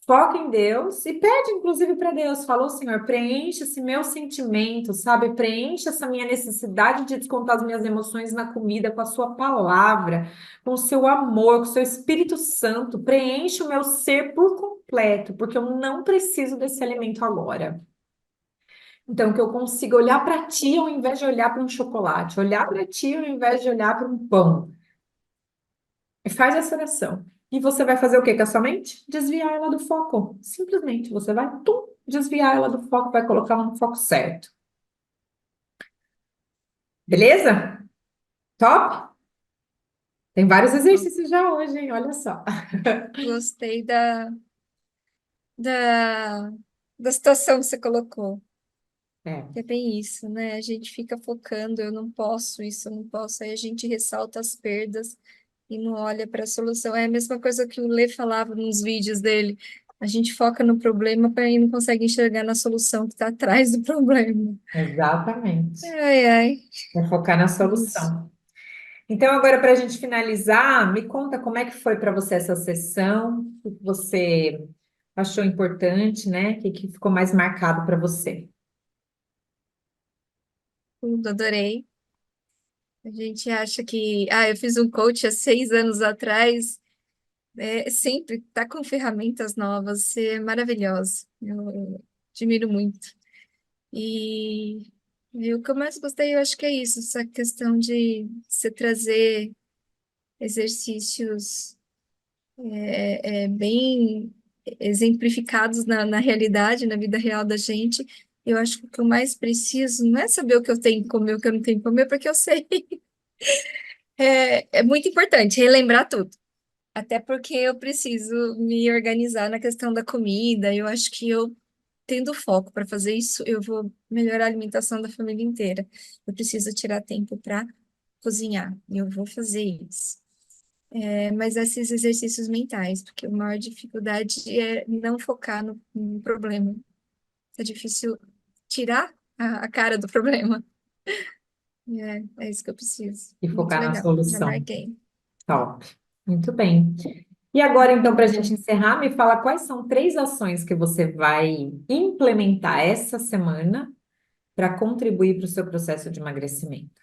Foca em Deus e pede, inclusive, para Deus. Falou, Senhor, preencha esse meu sentimento, sabe? Preencha essa minha necessidade de descontar as minhas emoções na comida com a sua palavra, com o seu amor, com o seu Espírito Santo. Preencha o meu ser por completo, porque eu não preciso desse alimento agora. Então, que eu consiga olhar para ti ao invés de olhar para um chocolate, olhar para ti ao invés de olhar para um pão. E faz essa oração. E você vai fazer o quê com a sua mente? Desviar ela do foco. Simplesmente, você vai desviar ela do foco, vai colocar ela no foco certo. Beleza? Top? Tem vários exercícios já hoje, hein? Olha só. Gostei da, da situação que você colocou. É, É bem isso, né? A gente fica focando, eu não posso, isso eu não posso, aí a gente ressalta as perdas e não olha para a solução. É a mesma coisa que o Lê falava nos vídeos dele. A gente foca no problema e não consegue enxergar na solução que está atrás do problema. exatamente. Ai, ai. É focar na Isso. solução. Então, agora, para a gente finalizar, me conta como é que foi para você essa sessão, o que você achou importante, né? O que que ficou mais marcado para você? Tudo, adorei. A gente acha que, eu fiz um coach há 6 anos atrás, sempre tá com ferramentas novas, é maravilhoso. Eu admiro muito. E o que eu mais gostei, eu acho que é isso, essa questão de você trazer exercícios bem exemplificados na realidade, na vida real da gente. Eu acho que o que eu mais preciso não é saber o que eu tenho que comer, o que eu não tenho que comer, porque eu sei. É muito importante relembrar tudo. Até porque eu preciso me organizar na questão da comida. Eu acho que eu, tendo foco para fazer isso, eu vou melhorar a alimentação da família inteira. Eu preciso tirar tempo para cozinhar. E eu vou fazer isso. Mas esses exercícios mentais, porque a maior dificuldade é não focar no problema. É difícil tirar a cara do problema. É isso que eu preciso. E Muito focar na legal. Já solução. marquei. Top. Muito bem. E agora, então, para a gente encerrar, me fala quais são três ações que você vai implementar essa semana para contribuir para o seu processo de emagrecimento.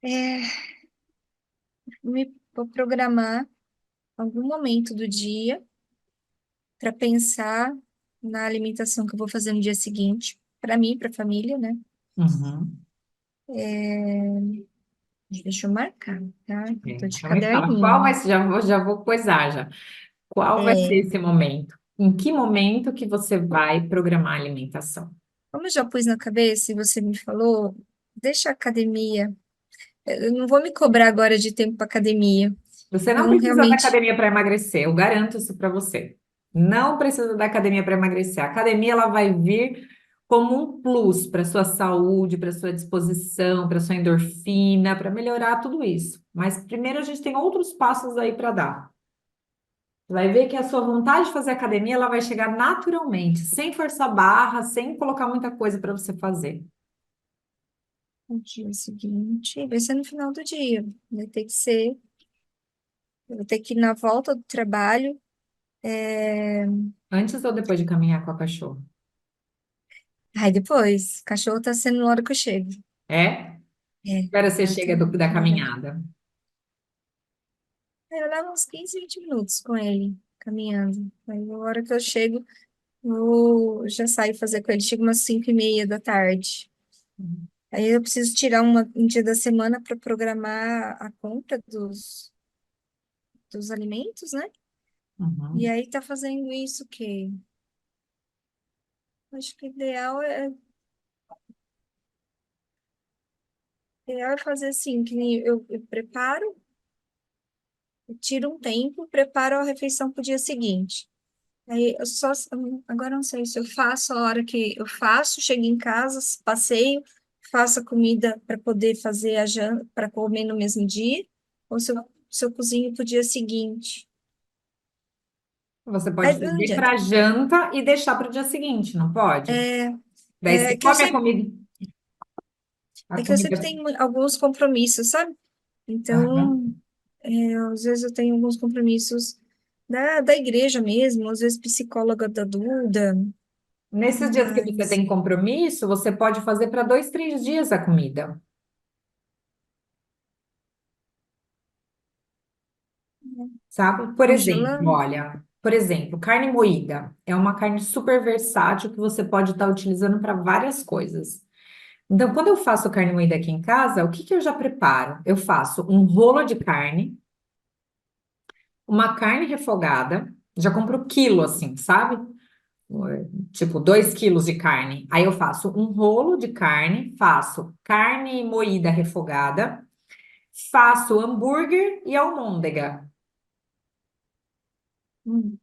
É, vou programar algum momento do dia para pensar na alimentação que eu vou fazer no dia seguinte, para mim, para a família, né? Uhum. Deixa eu marcar, tá? Eu tô de Então me fala qual vai caderninho. ser, já vou coisar já. Qual vai ser É, esse momento? Em que momento que você vai programar a alimentação? como eu já pus na cabeça e você me falou, deixa a academia. Eu não vou me cobrar agora de tempo para academia. Você não Então, precisa da realmente, academia para emagrecer, eu garanto isso para você. Não precisa da academia para emagrecer. A academia ela vai vir como um plus para sua saúde, para sua disposição, para sua endorfina, para melhorar tudo isso. Mas primeiro a gente tem outros passos aí para dar. Você vai ver que a sua vontade de fazer academia ela vai chegar naturalmente, sem forçar a barra, sem colocar muita coisa para você fazer. no dia seguinte, vai ser no final do dia. Vai ter que ser. Eu vou ter que ir na volta do trabalho. Antes ou depois de caminhar com a cachorra? Aí depois, o cachorro tá sendo na hora que eu chego. É? É, Espera você agora chega tem da que levar. caminhada. Eu levo uns 15, 20 minutos com ele, caminhando. Aí, a hora que eu chego, eu já saio fazer com ele, chega umas 5:30 da tarde. Uhum. Aí eu preciso tirar um dia da semana para programar a compra dos alimentos, né? E Uhum. aí tá fazendo isso que acho que o ideal é fazer assim, que nem eu preparo, eu tiro um tempo, preparo a refeição para o dia seguinte. Aí eu só, agora eu não sei se eu faço a hora que eu faço, chego em casa, passeio, faço a comida para poder fazer a janta, para comer no mesmo dia, ou se eu cozinho para o dia seguinte. Você Aí pode não fazer adianta. para janta e deixar para o dia seguinte, não pode? É, Daí é você que eu come sempre, a é que eu comida. sempre tenho alguns compromissos, sabe? Aham. Então, às vezes eu tenho alguns compromissos da igreja mesmo, às vezes psicóloga da Duda, Nesses dias que você mas tem compromisso, você pode fazer para 2, 3 dias a comida, sabe? Por exemplo, congelando. olha, por exemplo, carne moída é uma carne super versátil que você pode estar utilizando para várias coisas. Então, quando eu faço carne moída aqui em casa, o que que eu já preparo? Eu faço um rolo de carne, uma carne refogada, já compro quilo assim, sabe? Tipo, 2 quilos de carne. Aí eu faço um rolo de carne, faço carne moída refogada, faço hambúrguer e almôndega. Hum,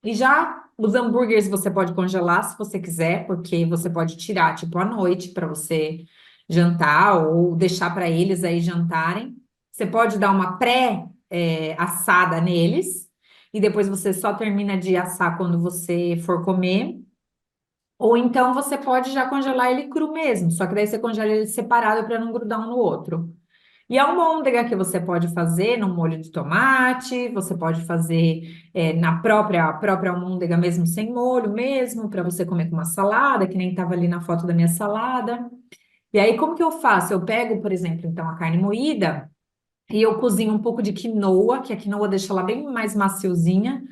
E já os hambúrgueres você pode congelar se você quiser, porque você pode tirar, tipo, à noite para você jantar ou deixar para eles aí jantarem. Você pode dar uma pré-assada neles e depois você só termina de assar quando você for comer. Ou então você pode já congelar ele cru mesmo, só que daí você congela ele separado para não grudar um no outro. E a almôndega que você pode fazer no molho de tomate, você pode fazer na própria almôndega mesmo sem molho mesmo, para você comer com uma salada, que nem estava ali na foto da minha salada. E aí, como que eu faço? Eu pego, por exemplo, então a carne moída e eu cozinho um pouco de quinoa, que a quinoa deixa ela bem mais maciozinha.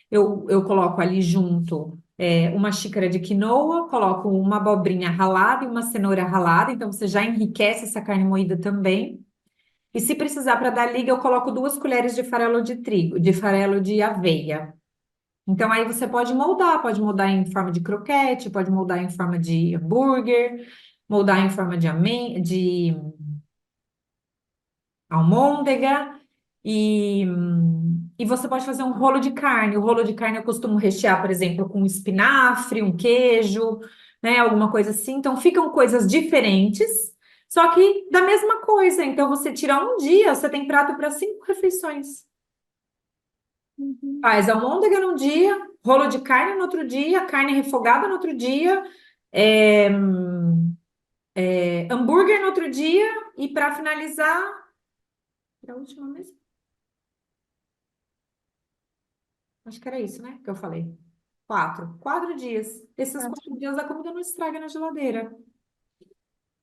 Eu coloco ali junto uma xícara de quinoa, coloco uma abobrinha ralada e uma cenoura ralada, então você já enriquece essa carne moída também. E se precisar para dar liga, eu coloco 2 colheres de farelo de trigo, de farelo de aveia. Então aí você pode moldar em forma de croquete, pode moldar em forma de hambúrguer, moldar em forma de almôndega e você pode fazer um rolo de carne. O rolo de carne eu costumo rechear, por exemplo, com espinafre, um queijo, né, alguma coisa assim. Então ficam coisas diferentes, só que da mesma coisa. Então você tira um dia, você tem prato para 5 refeições. uhum, Faz almôndega num dia, rolo de carne no outro dia, carne refogada no outro dia, é, hambúrguer no outro dia e para finalizar, a última mesmo. Acho que era isso, né? Que eu falei. 4 dias. Esses tá. 4 dias a comida não estraga na geladeira.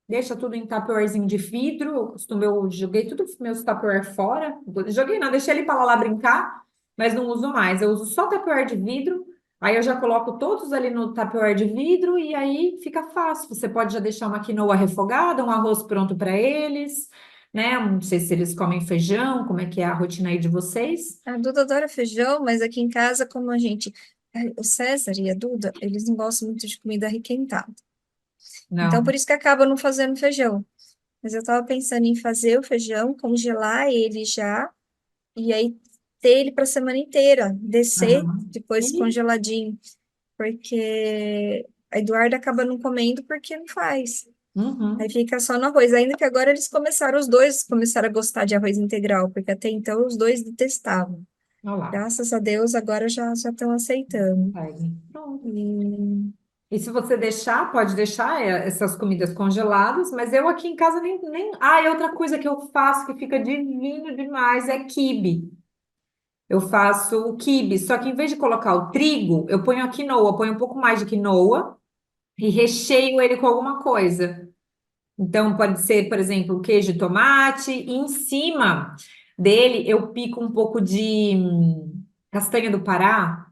Deixa tudo em tupperwarezinho de vidro. Eu joguei tudo meus tupperware fora. Joguei não, deixei ele para lá brincar, mas não uso mais. Eu uso só tupperware de vidro. Aí eu já coloco todos ali no tupperware de vidro e aí fica fácil. Você pode já deixar uma quinoa refogada, um arroz pronto para eles, né? Não sei se eles comem feijão, como é que é a rotina aí de vocês? A Duda adora feijão, mas aqui em casa, como o César e a Duda, eles não gostam muito de comida requentada. Então, Não. por isso que acaba não fazendo feijão. Mas eu tava pensando em fazer o feijão, congelar ele já, e aí ter ele para a semana inteira, descer Aham. depois congeladinho, porque a Eduarda acaba não comendo porque não faz. Aí Uhum. fica só no arroz, ainda que agora os dois começaram a gostar de arroz integral, porque até então os dois detestavam. Olha lá. Graças a Deus, agora já estão aceitando. Consegue. Pronto. E, E se você deixar, pode deixar essas comidas congeladas, mas eu aqui em casa nem. Ah, e outra coisa que eu faço que fica divino demais é quibe. Eu faço o quibe, só que em vez de colocar o trigo, eu ponho a quinoa, ponho um pouco mais de quinoa e recheio ele com alguma coisa. Então, pode ser, por exemplo, queijo e tomate, e em cima dele eu pico um pouco de castanha do Pará.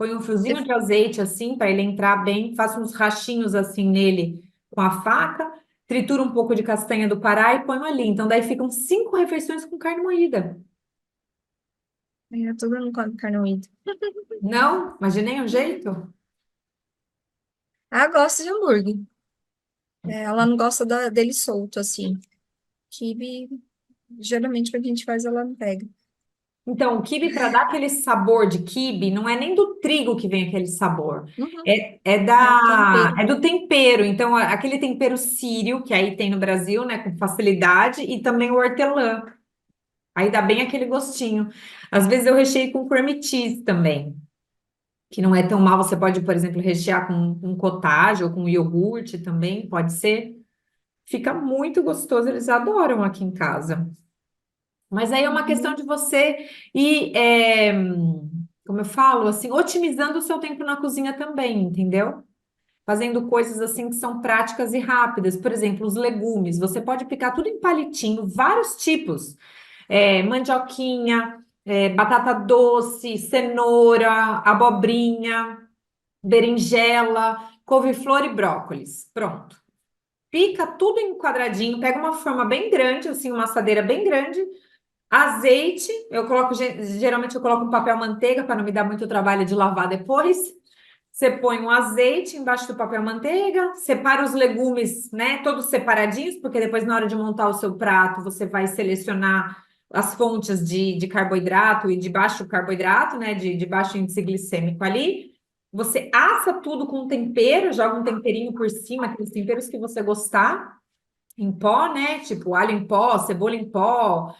Põe um fiozinho Você- de azeite assim para ele entrar bem, faço uns rachinhos assim nele com a faca, trituro um pouco de castanha do Pará e ponho ali. Então daí ficam 5 refeições com carne moída. Todo mundo come carne moída. Não? Imaginei um jeito? Ah, gosta de hambúrguer. Ela não gosta dele solto, assim. Quibe, geralmente, quando a gente faz, ela não pega. Então, o quibe, para dar aquele sabor de quibe, não é nem do trigo que vem aquele sabor. Uhum. É o É tempero. do tempero. Então, aquele tempero sírio, que aí tem no Brasil, né, com facilidade, e também o hortelã. Aí dá bem aquele gostinho. Às vezes eu recheio com cream cheese também, que não é tão mal. Você pode, por exemplo, rechear com cottage ou com iogurte também, pode ser. Fica muito gostoso, eles adoram aqui em casa. Mas aí é uma questão Uhum. de você ir, como eu falo, assim, otimizando o seu tempo na cozinha também, entendeu? Fazendo coisas assim que são práticas e rápidas. Por exemplo, os legumes. Você pode picar tudo em palitinho, vários tipos. Mandioquinha, batata doce, cenoura, abobrinha, berinjela, couve-flor e brócolis. Pronto. Pica tudo em quadradinho, pega uma forma bem grande, assim, uma assadeira bem grande. Azeite, eu coloco, geralmente eu coloco um papel manteiga para não me dar muito trabalho de lavar depois. Você põe um azeite embaixo do papel manteiga, separa os legumes, né, todos separadinhos, porque depois na hora de montar o seu prato, você vai selecionar as fontes de carboidrato e de baixo carboidrato, né, de baixo índice glicêmico ali. Você assa tudo com tempero, joga um temperinho por cima, aqueles temperos que você gostar em pó, né? Tipo alho em pó, cebola em pó,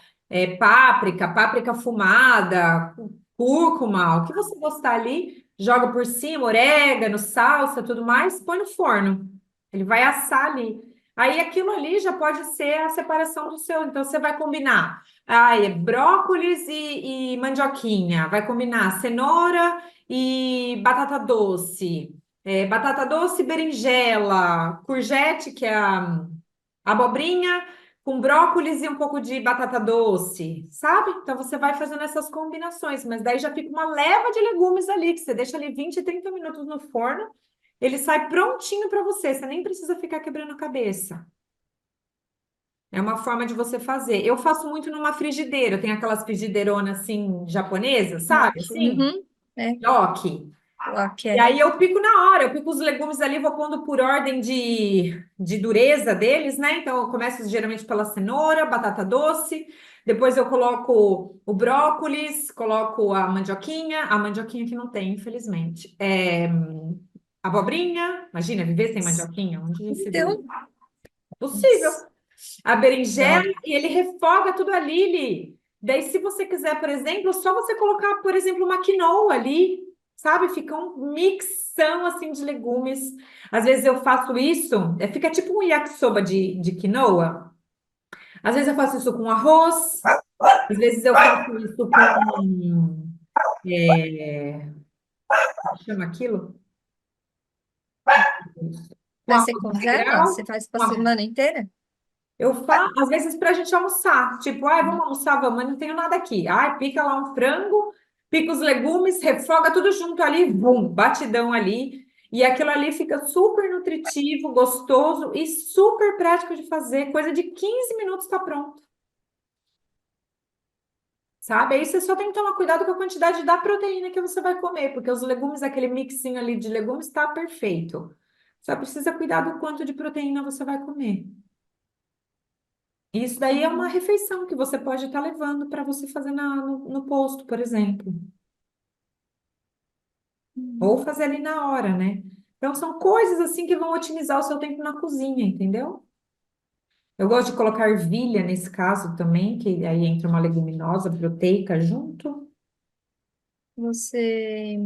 páprica fumada, cúrcuma, o que você gostar ali, joga por cima, orégano, salsa, tudo mais, põe no forno. Ele vai assar ali. Aí aquilo ali já pode ser a separação do seu. Então você vai combinar. Brócolis e mandioquinha. Vai combinar cenoura e batata doce. Batata doce, e berinjela, courgette, que é a abobrinha com brócolis e um pouco de batata doce, sabe? Então você vai fazendo essas combinações, mas daí já fica uma leva de legumes ali, que você deixa ali 20, 30 minutos no forno, ele sai prontinho para você, você nem precisa ficar quebrando a cabeça. É uma forma de você fazer. Eu faço muito numa frigideira, tem aquelas frigideironas assim japonesas, sabe? Nhoque. Assim, Uhum. É, nhoque. nhoque, E é. aí eu pico na hora, eu pico os legumes ali, vou pondo por ordem de dureza deles, né? Então eu começo geralmente pela cenoura, batata doce, depois eu coloco o brócolis, coloco a mandioquinha que não tem, infelizmente. Abobrinha, imagina, viver sem mandioquinha, onde já se viu? Então, Possível. A berinjela adoro. e ele refoga tudo ali, Li. Daí, se você quiser, por exemplo, é só você colocar, por exemplo, uma quinoa ali, sabe? Fica um mixão assim de legumes. Às vezes eu faço isso, fica tipo um yakisoba de quinoa. Às vezes eu faço isso com arroz, às vezes eu faço isso com, como chama aquilo? Com Mas você arroz congela? integral, Você faz pra com arroz. semana inteira? Eu faço, às vezes, para a gente almoçar. Tipo, vamos almoçar, vamos, mas não tenho nada aqui. Pica lá um frango, pica os legumes, refoga tudo junto ali, bum, batidão ali. E aquilo ali fica super nutritivo, gostoso e super prático de fazer. Coisa de 15 minutos está pronto, sabe? Aí você só tem que tomar cuidado com a quantidade da proteína que você vai comer, porque os legumes, aquele mixinho ali de legumes, está perfeito. Só precisa cuidar do quanto de proteína você vai comer. Isso daí é uma Uhum. refeição que você pode estar levando para você fazer no posto, por exemplo, ou Uhum. fazer ali na hora, né? Então, são coisas assim que vão otimizar o seu tempo na cozinha, entendeu? Eu gosto de colocar ervilha nesse caso também, que aí entra uma leguminosa proteica junto. Você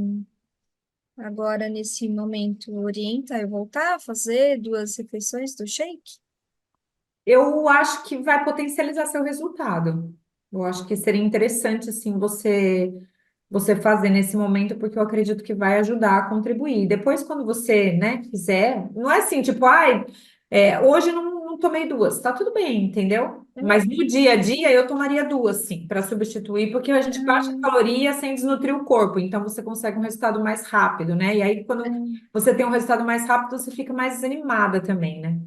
agora, nesse momento, orienta eu voltar a fazer 2 refeições do shake? Eu acho que vai potencializar seu resultado. Eu acho que seria interessante, assim, você fazer nesse momento, porque eu acredito que vai ajudar a contribuir. Depois, quando você, né, quiser, não é assim, tipo, hoje não não tomei duas, tá tudo bem, entendeu? Mas É. no dia a dia eu tomaria duas, sim, para substituir, porque a gente baixa Ah, caloria sem desnutrir o corpo, então você consegue um resultado mais rápido, né? E aí, quando é. você tem um resultado mais rápido, você fica mais desanimada também, né?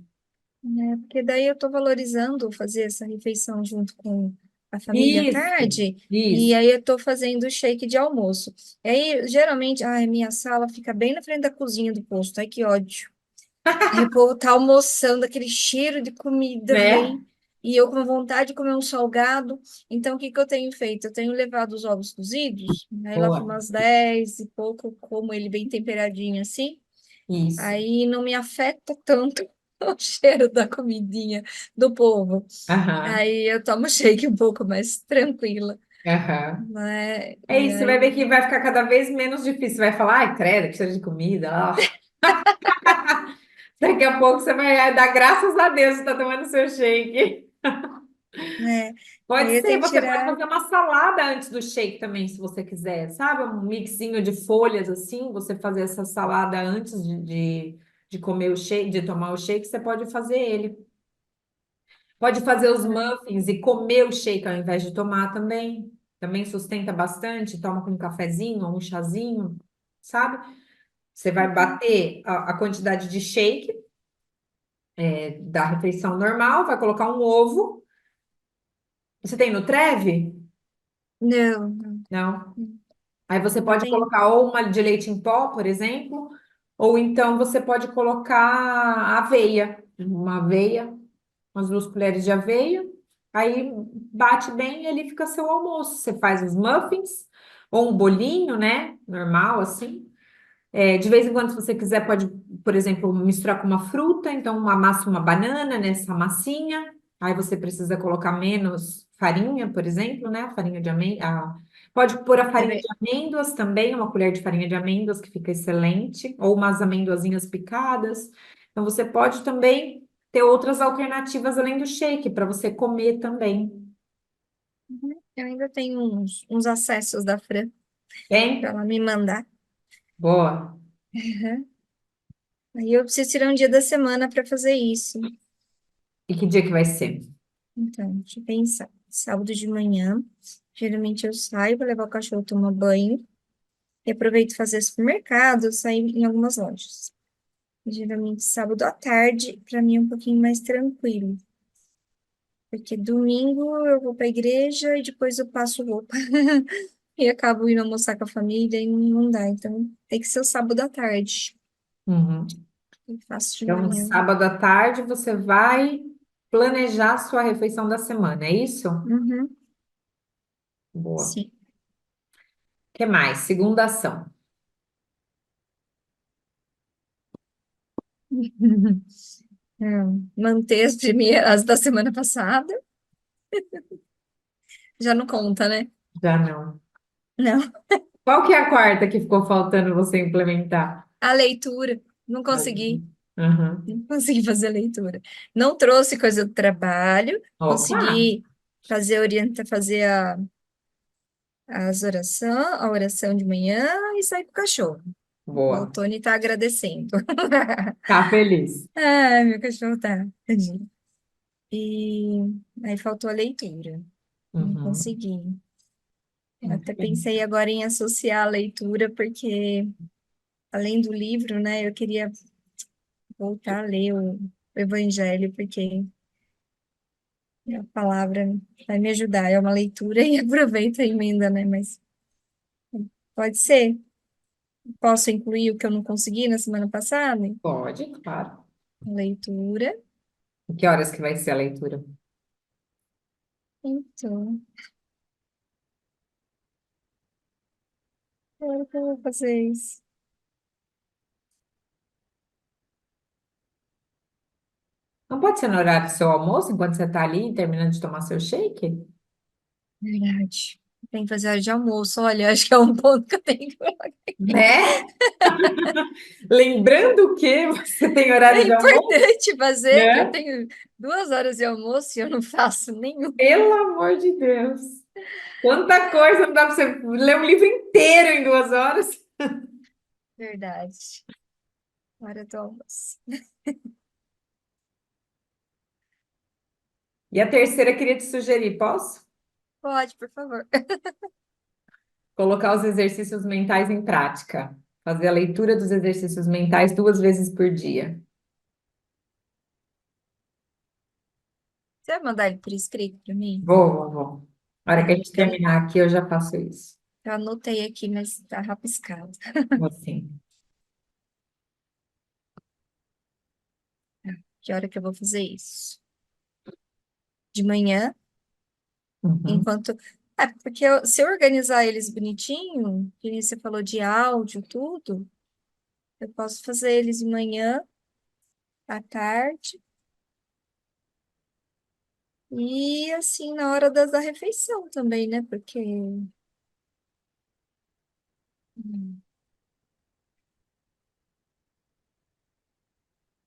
Né? Porque daí eu estou valorizando fazer essa refeição junto com a família à Isso, tarde, e isso. aí eu estou fazendo o shake de almoço. E aí, geralmente, ai, minha sala fica bem na frente da cozinha do posto, ai que ódio. Aí o povo tá almoçando, aquele cheiro de comida Né? vem, e eu com vontade de comer um salgado. Então, o que que eu tenho feito? Eu tenho levado os ovos cozidos, aí lá para Boa. umas 10 e pouco, eu como ele bem temperadinho assim. Isso. Aí não me afeta tanto o cheiro da comidinha do povo. Aham, Aí eu tomo shake um pouco mais tranquila, aham. né? É E isso, você vai aí, ver que vai ficar cada vez menos difícil. Você vai falar, ai, credo, que cheiro de comida. Ah. Daqui a pouco você vai dar graças a Deus que está tomando seu shake. né? Aí Pode eu ser, tenho que você pode tirar. fazer uma salada antes do shake também, se você quiser, sabe? Um mixinho de folhas assim, você fazer essa salada antes de comer o shake, de tomar o shake, você pode fazer ele. Pode fazer os muffins e comer o shake ao invés de tomar também. Também sustenta bastante, toma com um cafezinho ou um chazinho, sabe? Você vai bater a quantidade de shake da refeição normal, vai colocar um ovo. Você tem no Treve? Não, não, Não. Aí você não pode tem. colocar ou uma de leite em pó, por exemplo, ou então você pode colocar aveia, uma aveia, umas 2 colheres de aveia. Aí bate bem e ali fica seu almoço. Você faz os muffins ou um bolinho, né? Normal assim. De vez em quando, se você quiser, pode, por exemplo, misturar com uma fruta, então amassa uma banana nessa massinha, aí você precisa colocar menos farinha, por exemplo, né? Farinha de amêndoa. Pode pôr a farinha de Deve... amêndoas também, uma colher de farinha de amêndoas, que fica excelente, ou umas amêndoazinhas picadas. Então, você pode também ter outras alternativas além do shake, para você comer também. Eu ainda tenho uns acessos da Fran para Bem? ela me mandar. Boa. Uhum. Aí eu preciso tirar um dia da semana para fazer isso. E que dia que vai ser? Então, deixa eu pensar. Sábado de manhã, geralmente eu saio para levar o cachorro tomar banho e aproveito fazer supermercado, sair em algumas lojas. Geralmente sábado à tarde, para mim é um pouquinho mais tranquilo, porque domingo eu vou para a igreja e depois eu passo roupa e acabo indo almoçar com a família e não dá. Então tem que ser o sábado à tarde. Uhum. Eu faço de Então, manhã. sábado à tarde, você vai planejar sua refeição da semana, é isso? Uhum, Boa. sim. O que mais? Segunda ação. Manter as primeiras da semana passada, já não conta, né? Já não. Não. Qual que é a quarta que ficou faltando você implementar? A leitura, não Ali. consegui. Uhum. Não consegui fazer a leitura. Não trouxe coisa do trabalho, Opa, consegui fazer a oração de manhã e sair com o cachorro. O boa. Tony tá agradecendo. Tá feliz. Ai, meu cachorro tá. Tadinho. E aí faltou a leitura. Não Uhum. consegui. Eu Muito até bem. pensei agora em associar a leitura, porque além do livro, né, eu queria voltar a ler o Evangelho, porque a palavra vai me ajudar. É uma leitura e aproveita a emenda, né? Mas pode ser. Posso incluir o que eu não consegui na semana passada? Pode, claro. Leitura. E que horas que vai ser a leitura? Então, agora que eu vou fazer isso. Não pode ser no horário do seu almoço, enquanto você está ali terminando de tomar seu shake? Verdade. Tem que fazer hora de almoço. Olha, acho que é um ponto que eu tenho que colocar. Né? Lembrando que você tem horário É de almoço, importante fazer, que eu né? tenho 2 horas de almoço e eu não faço nenhum. Pelo amor de Deus. Quanta coisa, não dá para você ler um livro inteiro em 2 horas. Verdade. Hora do almoço. E a terceira, queria te sugerir, posso? Pode, por favor. Colocar os exercícios mentais em prática. Fazer a leitura dos exercícios mentais 2 vezes por dia. Você vai mandar ele por escrito para mim? Vou. Na hora que a Tá, gente que terminar aqui, eu já faço isso. eu anotei aqui, mas tá rabiscado. Vou sim. Tá, que hora que eu vou fazer isso? De manhã, Uhum, enquanto. É, porque se eu organizar eles bonitinho, que nem você falou de áudio, tudo, eu posso fazer eles de manhã, à tarde e assim na hora da refeição também, né? Porque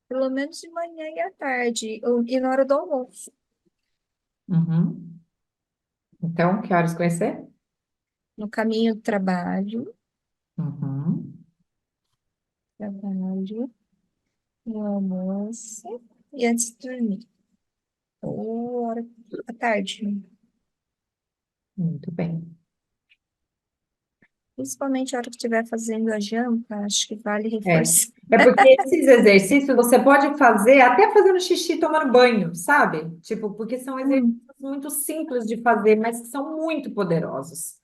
pelo menos de manhã e à tarde, e na hora do almoço. uhum. Então, que horas conhecer? No caminho do trabalho, Uhum. trabalho, no almoço e antes de dormir. Ou hora à tarde, né? Muito bem. Principalmente a hora que estiver fazendo a janta, acho que vale É. reforçar. É porque esses exercícios você pode fazer até fazendo xixi, tomando banho, sabe? Tipo, porque são exercícios Hum. muito simples de fazer, mas que são muito poderosos.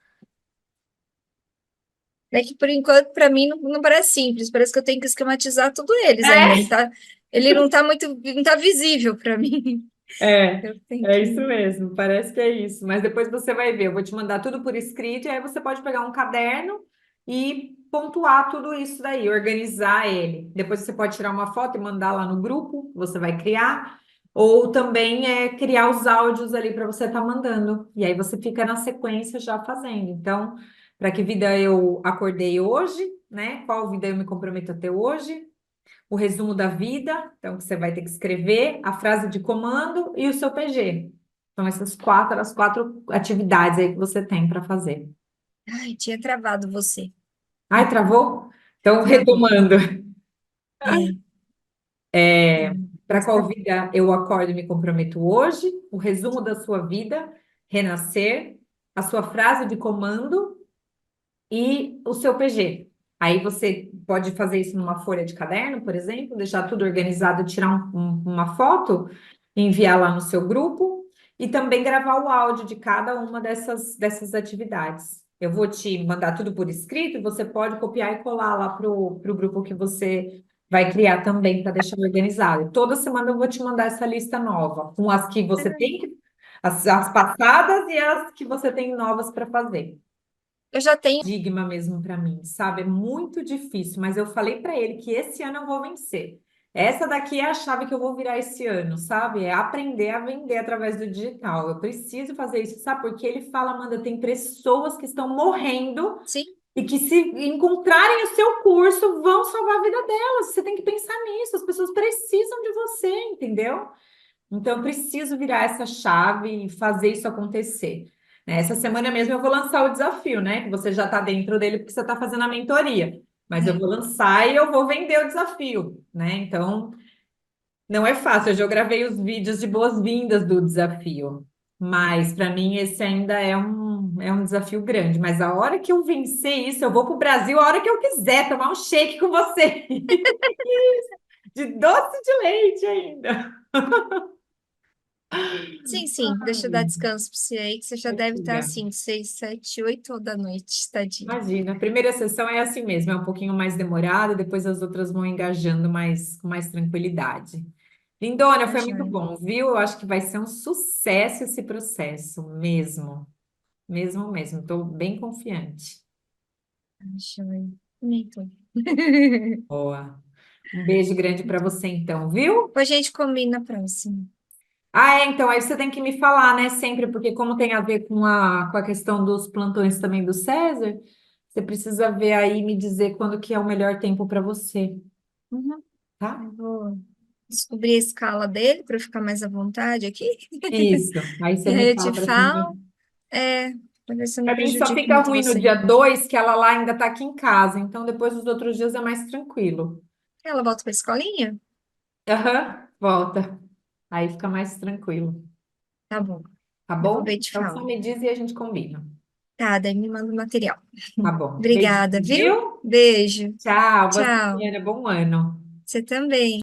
É que por enquanto, para mim, não parece simples, parece que eu tenho que esquematizar tudo eles ainda. É, Ele não tá muito, não tá visível para mim. é, Eu tenho é isso que. mesmo, parece que é isso. Mas depois você vai ver, eu vou te mandar tudo por escrito, e aí você pode pegar um caderno e pontuar tudo isso daí, organizar ele. Depois você pode tirar uma foto e mandar lá no grupo, que você vai criar, ou também criar os áudios ali para você estar mandando. E aí você fica na sequência já fazendo. Então, para que vida eu acordei hoje, né? Qual vida eu me comprometo a ter hoje? O resumo da vida, então que você vai ter que escrever, a frase de comando e o seu PG. Então, as quatro atividades aí que você tem para fazer. Ai, tinha travado você. Ai, travou? Então, Travou. retomando, É, para mas tá qual bom. vida eu acordo e me comprometo hoje? O resumo da sua vida, renascer, a sua frase de comando e o seu PG. Aí você pode fazer isso numa folha de caderno, por exemplo, deixar tudo organizado, tirar uma foto, enviar lá no seu grupo e também gravar o áudio de cada uma dessas atividades. Eu vou te mandar tudo por escrito, e você pode copiar e colar lá para o grupo que você vai criar também para deixar organizado. Toda semana eu vou te mandar essa lista nova, com as que você tem, as passadas e as que você tem novas para fazer Eu já tenho. paradigma mesmo para mim, sabe? É muito difícil, mas eu falei para ele que esse ano eu vou vencer. Essa daqui é a chave que eu vou virar esse ano, sabe? É aprender a vender através do digital. Eu preciso fazer isso, sabe? Porque ele fala, Amanda, tem pessoas que estão morrendo Sim, e que se encontrarem o seu curso vão salvar a vida delas. Você tem que pensar nisso. As pessoas precisam de você, entendeu? Então, eu preciso virar essa chave e fazer isso acontecer. Né? Essa semana mesmo eu vou lançar o desafio, né? Que você já está dentro dele porque você está fazendo a mentoria. Mas eu é. vou lançar e eu vou vender o desafio, né? Então, não é fácil. Eu já gravei os vídeos de boas-vindas do desafio. Mas para mim esse ainda é um desafio grande. Mas a hora que eu vencer isso, eu vou para o Brasil a hora que eu quiser tomar um shake com você. De doce de leite ainda. Sim, sim, deixa eu dar descanso para você aí, que você já Ai, deve estar obrigada. assim, 6, 7, 8 da noite, tadinho. Imagina, a primeira sessão é assim mesmo, é um pouquinho mais demorada, depois as outras vão engajando mais com mais tranquilidade. Lindona, Tá foi muito joia. bom, viu? Eu acho que vai ser um sucesso esse processo, mesmo, mesmo. Estou bem confiante. Tá joia. Nem tô. Boa. Um beijo grande para você, então, viu? Depois a gente combina a próxima. Ah, então, aí você tem que me falar, né, sempre, porque como tem a ver com a questão dos plantões também do César, você precisa ver aí e me dizer quando que é o melhor tempo para você, Uhum. tá? Eu vou descobrir a escala dele para eu ficar mais à vontade aqui. Isso. Aí você E aí me eu te fala para cima. falo, para ver se eu não Para mim só prejudico fica muito ruim no você. dia 2 que ela lá ainda está aqui em casa. Então, depois dos outros dias é mais tranquilo. Ela volta para a escolinha? Aham, volta. Aí fica mais tranquilo. Tá bom. tá Eu vou bom? ver e te Então só falo. me diz e a gente combina. Tá, daí me manda o material. Tá bom. Obrigada, Beijinho, viu? viu? Beijo. Tchau, boa Tchau. semana, bom ano. Você também.